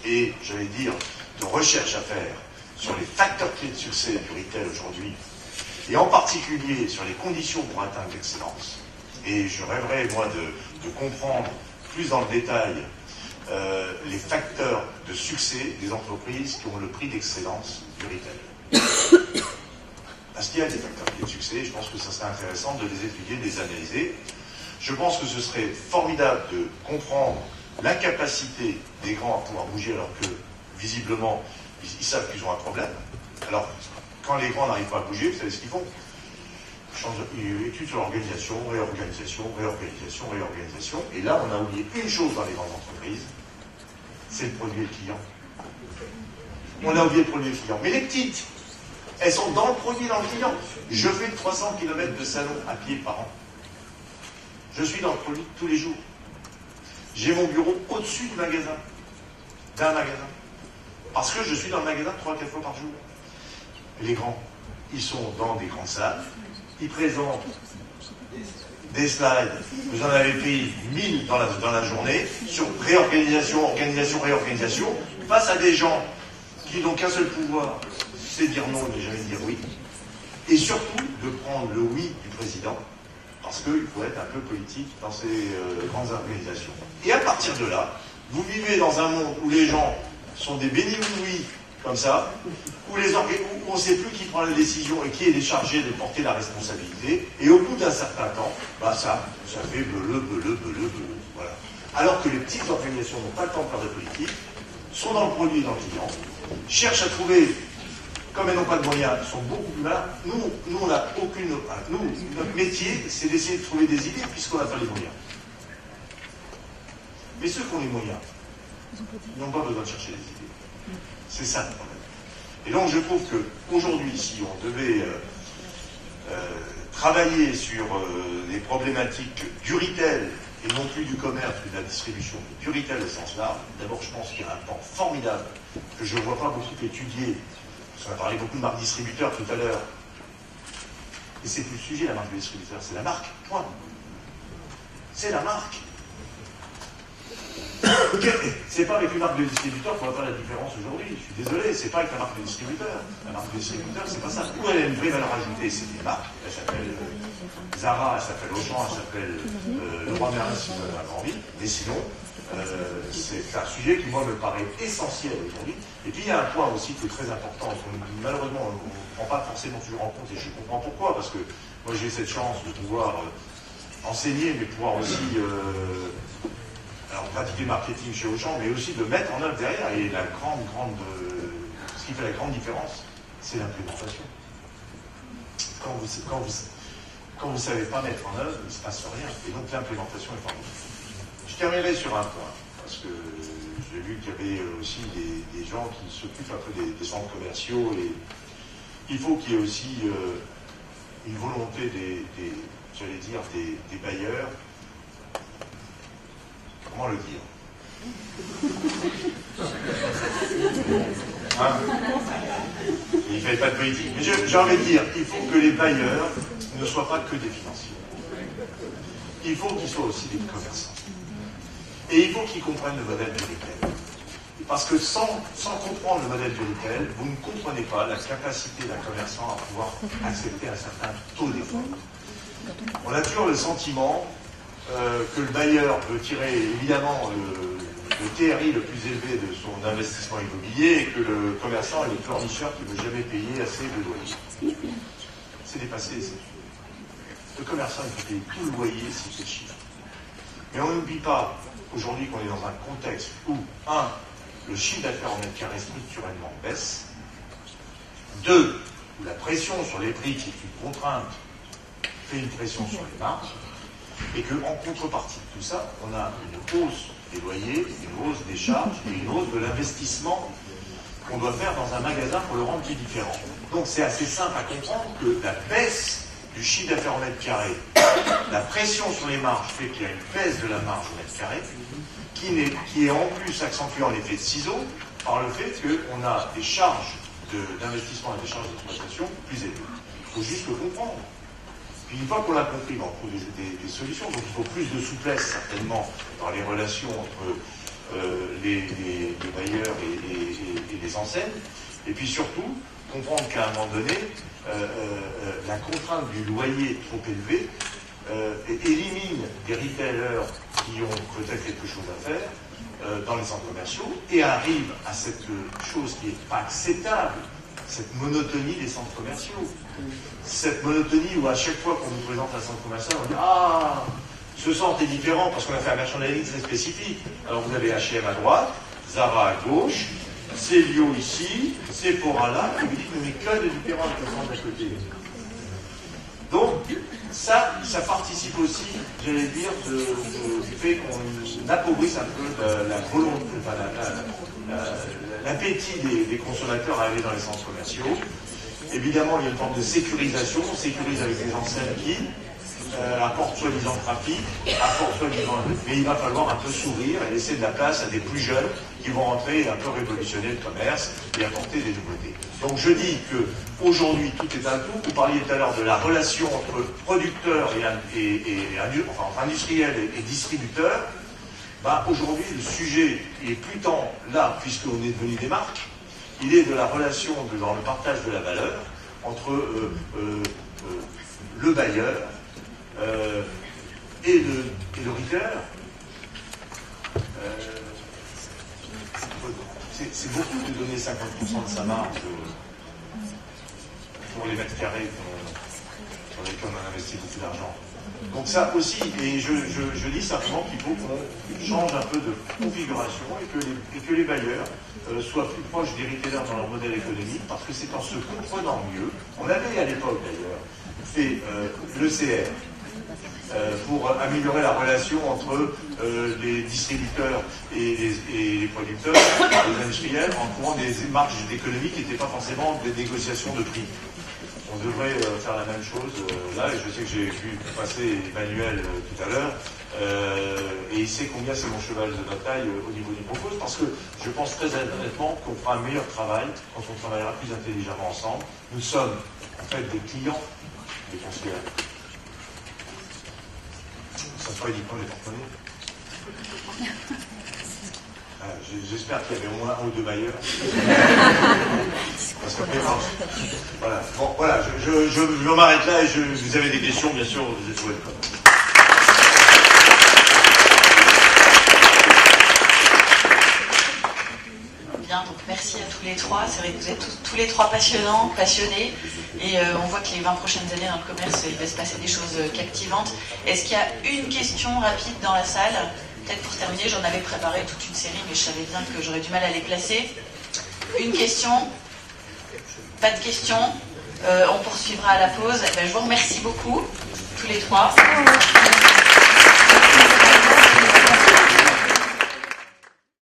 D: et, j'allais dire, de recherche à faire sur les facteurs clés de succès du retail aujourd'hui, et en particulier sur les conditions pour atteindre l'excellence. Et je rêverais, moi, de comprendre plus dans le détail les facteurs de succès des entreprises qui ont le prix d'excellence du retail. Parce qu'il y a des facteurs clés de succès, je pense que ça serait intéressant de les étudier, de les analyser. Je pense que ce serait formidable de comprendre l'incapacité des grands à pouvoir bouger alors que, visiblement, ils savent qu'ils ont un problème. Alors, quand les grands n'arrivent pas à bouger, vous savez ce qu'ils font? Études sur l'organisation, réorganisation, réorganisation, réorganisation. Et là, on a oublié une chose dans les grandes entreprises, c'est le produit et le client. On a oublié le produit et le client. Mais les petites, elles sont dans le produit et dans le client. Je fais 300 km de salon à pied par an. Je suis dans le produit tous les jours. J'ai mon bureau au-dessus du magasin, d'un magasin. Parce que je suis dans le magasin 3-4 fois par jour. Les grands, ils sont dans des grandes salles, ils présentent des slides, vous en avez pris 1000 dans la journée, sur réorganisation, organisation, réorganisation, face à des gens qui n'ont qu'un seul pouvoir, c'est dire non et ne jamais dire oui, et surtout de prendre le oui du président, parce qu'il faut être un peu politique dans ces grandes organisations. Et à partir de là, vous vivez dans un monde où les gens sont des bénis-oui comme ça, où on ne sait plus qui prend la décision et qui est chargé de porter la responsabilité, et au bout d'un certain temps, bah ça fait bleu, voilà. Alors que les petites organisations n'ont pas le temps de faire de politique, sont dans le produit et dans le client, cherchent à trouver, comme elles n'ont pas de moyens, elles sont beaucoup plus malins. Nous on n'a aucune... notre métier, c'est d'essayer de trouver des idées puisqu'on n'a pas les moyens. Mais ceux qui ont les moyens, ils n'ont pas besoin de chercher des idées. C'est ça le problème. Et donc je trouve qu'aujourd'hui, si on devait travailler sur les problématiques du retail, et non plus du commerce ou de la distribution, mais du retail au sens large, d'abord je pense qu'il y a un pan formidable que je ne vois pas beaucoup étudié, parce qu'on a parlé beaucoup de marques distributeurs tout à l'heure, et c'est plus le sujet, la marque de distributeur, c'est la marque, point. C'est la marque. C'est pas avec une marque de distributeur qu'on va faire la différence aujourd'hui. Je suis désolé, c'est pas avec la marque de distributeur. La marque de distributeur, c'est pas ça. Où elle a une vraie valeur ajoutée, c'est des marques. Elle s'appelle Zara, elle s'appelle Auchan, elle s'appelle Leroy Merlin si vous avez envie. Mais sinon, c'est un sujet qui, moi, me paraît essentiel aujourd'hui. Et puis, il y a un point aussi qui est très important, et malheureusement, on ne prend pas forcément toujours en compte, et je comprends pourquoi, parce que moi, j'ai cette chance de pouvoir enseigner, mais pouvoir aussi... alors pratiquer le marketing chez Auchan, mais aussi de mettre en œuvre derrière. Et la ce qui fait la grande différence, c'est l'implémentation. Quand vous ne savez pas mettre en œuvre, il ne se passe rien. Et donc l'implémentation est fondamentale. Je terminerai sur un point, parce que j'ai vu qu'il y avait aussi des gens qui s'occupent un peu des centres commerciaux, et il faut qu'il y ait aussi une volonté des bailleurs. Comment le dire, hein? Il ne fait pas de politique. Mais j'ai envie de dire, il faut que les bailleurs ne soient pas que des financiers. Il faut qu'ils soient aussi des commerçants. Et il faut qu'ils comprennent le modèle du retail. Parce que sans comprendre le modèle du retail, vous ne comprenez pas la capacité d'un commerçant à pouvoir accepter un certain taux d'effort. On a toujours le sentiment que le bailleur veut tirer évidemment le TRI le plus élevé de son investissement immobilier, et que le commerçant est le pleurnicheur qui ne veut jamais payer assez de loyer. C'est dépassé, c'est... Le commerçant, il faut payer tout le loyer s'il fait chiffre. Mais on n'oublie pas aujourd'hui qu'on est dans un contexte où, 1, le chiffre d'affaires en mètre carré structurellement baisse, 2, où la pression sur les prix, qui est une contrainte, fait une pression sur les marges, et qu'en contrepartie de tout ça, on a une hausse des loyers, une hausse des charges et une hausse de l'investissement qu'on doit faire dans un magasin pour le rendre plus différent. Donc c'est assez simple à comprendre que la baisse du chiffre d'affaires en mètre carré, la pression sur les marges fait qu'il y a une baisse de la marge au mètre carré, qui est en plus accentuée en effet de ciseaux par le fait qu'on a des charges d'investissement et des charges d'exploitation plus élevées. Il faut juste le comprendre. Puis une fois qu'on l'a compris, on trouve des solutions. Donc il faut plus de souplesse certainement dans les relations entre les bailleurs et les enseignes. Et puis surtout, comprendre qu'à un moment donné, la contrainte du loyer trop élevé élimine des retailers qui ont peut-être quelque chose à faire dans les centres commerciaux et arrive à cette chose qui n'est pas acceptable, cette monotonie des centres commerciaux. Cette monotonie où à chaque fois qu'on vous présente un centre commercial, on dit « Ah, ce centre est différent parce qu'on a fait un merchandising très spécifique. » Alors vous avez H&M à droite, Zara à gauche, Célio ici, Sephora là, et vous dites « Mais que de différent avec le centre d'à côté ?» Donc, ça participe aussi, j'allais dire, du fait qu'on appauvrisse un peu la volonté, l'appétit des consommateurs à aller dans les centres commerciaux. Évidemment, il y a une forme de sécurisation, on sécurise avec des enseignes qui apporte soi-disant trafic, apporte soi-disant... Mais il va falloir un peu s'ouvrir et laisser de la place à des plus jeunes qui vont entrer et un peu révolutionner le commerce et apporter des nouveautés. Donc je dis qu'aujourd'hui, tout est un tout. Vous parliez tout à l'heure de la relation entre producteurs enfin, industriels et distributeurs. Bah, aujourd'hui, le sujet il est plus tant là, puisqu'on est devenu des marques, il est de la relation dans le partage de la valeur entre le bailleur et le retailer. C'est beaucoup de donner 50% de sa marge pour les mètres carrés sur lesquels on a investi beaucoup d'argent. Donc ça aussi, et je dis simplement qu'il faut qu'on change un peu de configuration et que les bailleurs soient plus proches des retailers dans leur modèle économique, parce que c'est en se comprenant mieux. On avait à l'époque d'ailleurs fait l'ECR pour améliorer la relation entre les distributeurs et les producteurs, les industriels, en trouvant des marges d'économie qui n'étaient pas forcément des négociations de prix. On devrait faire la même chose là, et je sais que j'ai vu passer Emmanuel tout à l'heure, et il sait combien c'est mon cheval de bataille au niveau du propos, parce que je pense très honnêtement qu'on fera un meilleur travail quand on travaillera plus intelligemment ensemble. Nous sommes en fait des clients des conseillers. Ça sera uniquement les porte-monnaies. J'espère qu'il y avait au moins un ou deux bailleurs. Parce qu'après, voilà. Bon, voilà, je m'arrête là et vous avez des questions, bien sûr, vous êtes welcome.
A: Bien, donc merci à tous les trois. C'est vrai que vous êtes tous les trois passionnants, passionnés. Et on voit que les 20 prochaines années dans le commerce, il va se passer des choses captivantes. Est-ce qu'il y a une question rapide dans la salle ? Peut-être pour terminer, j'en avais préparé toute une série, mais je savais bien que j'aurais du mal à les placer. Une question ? Pas de questions ? On poursuivra à la pause. Je vous remercie beaucoup, tous les trois.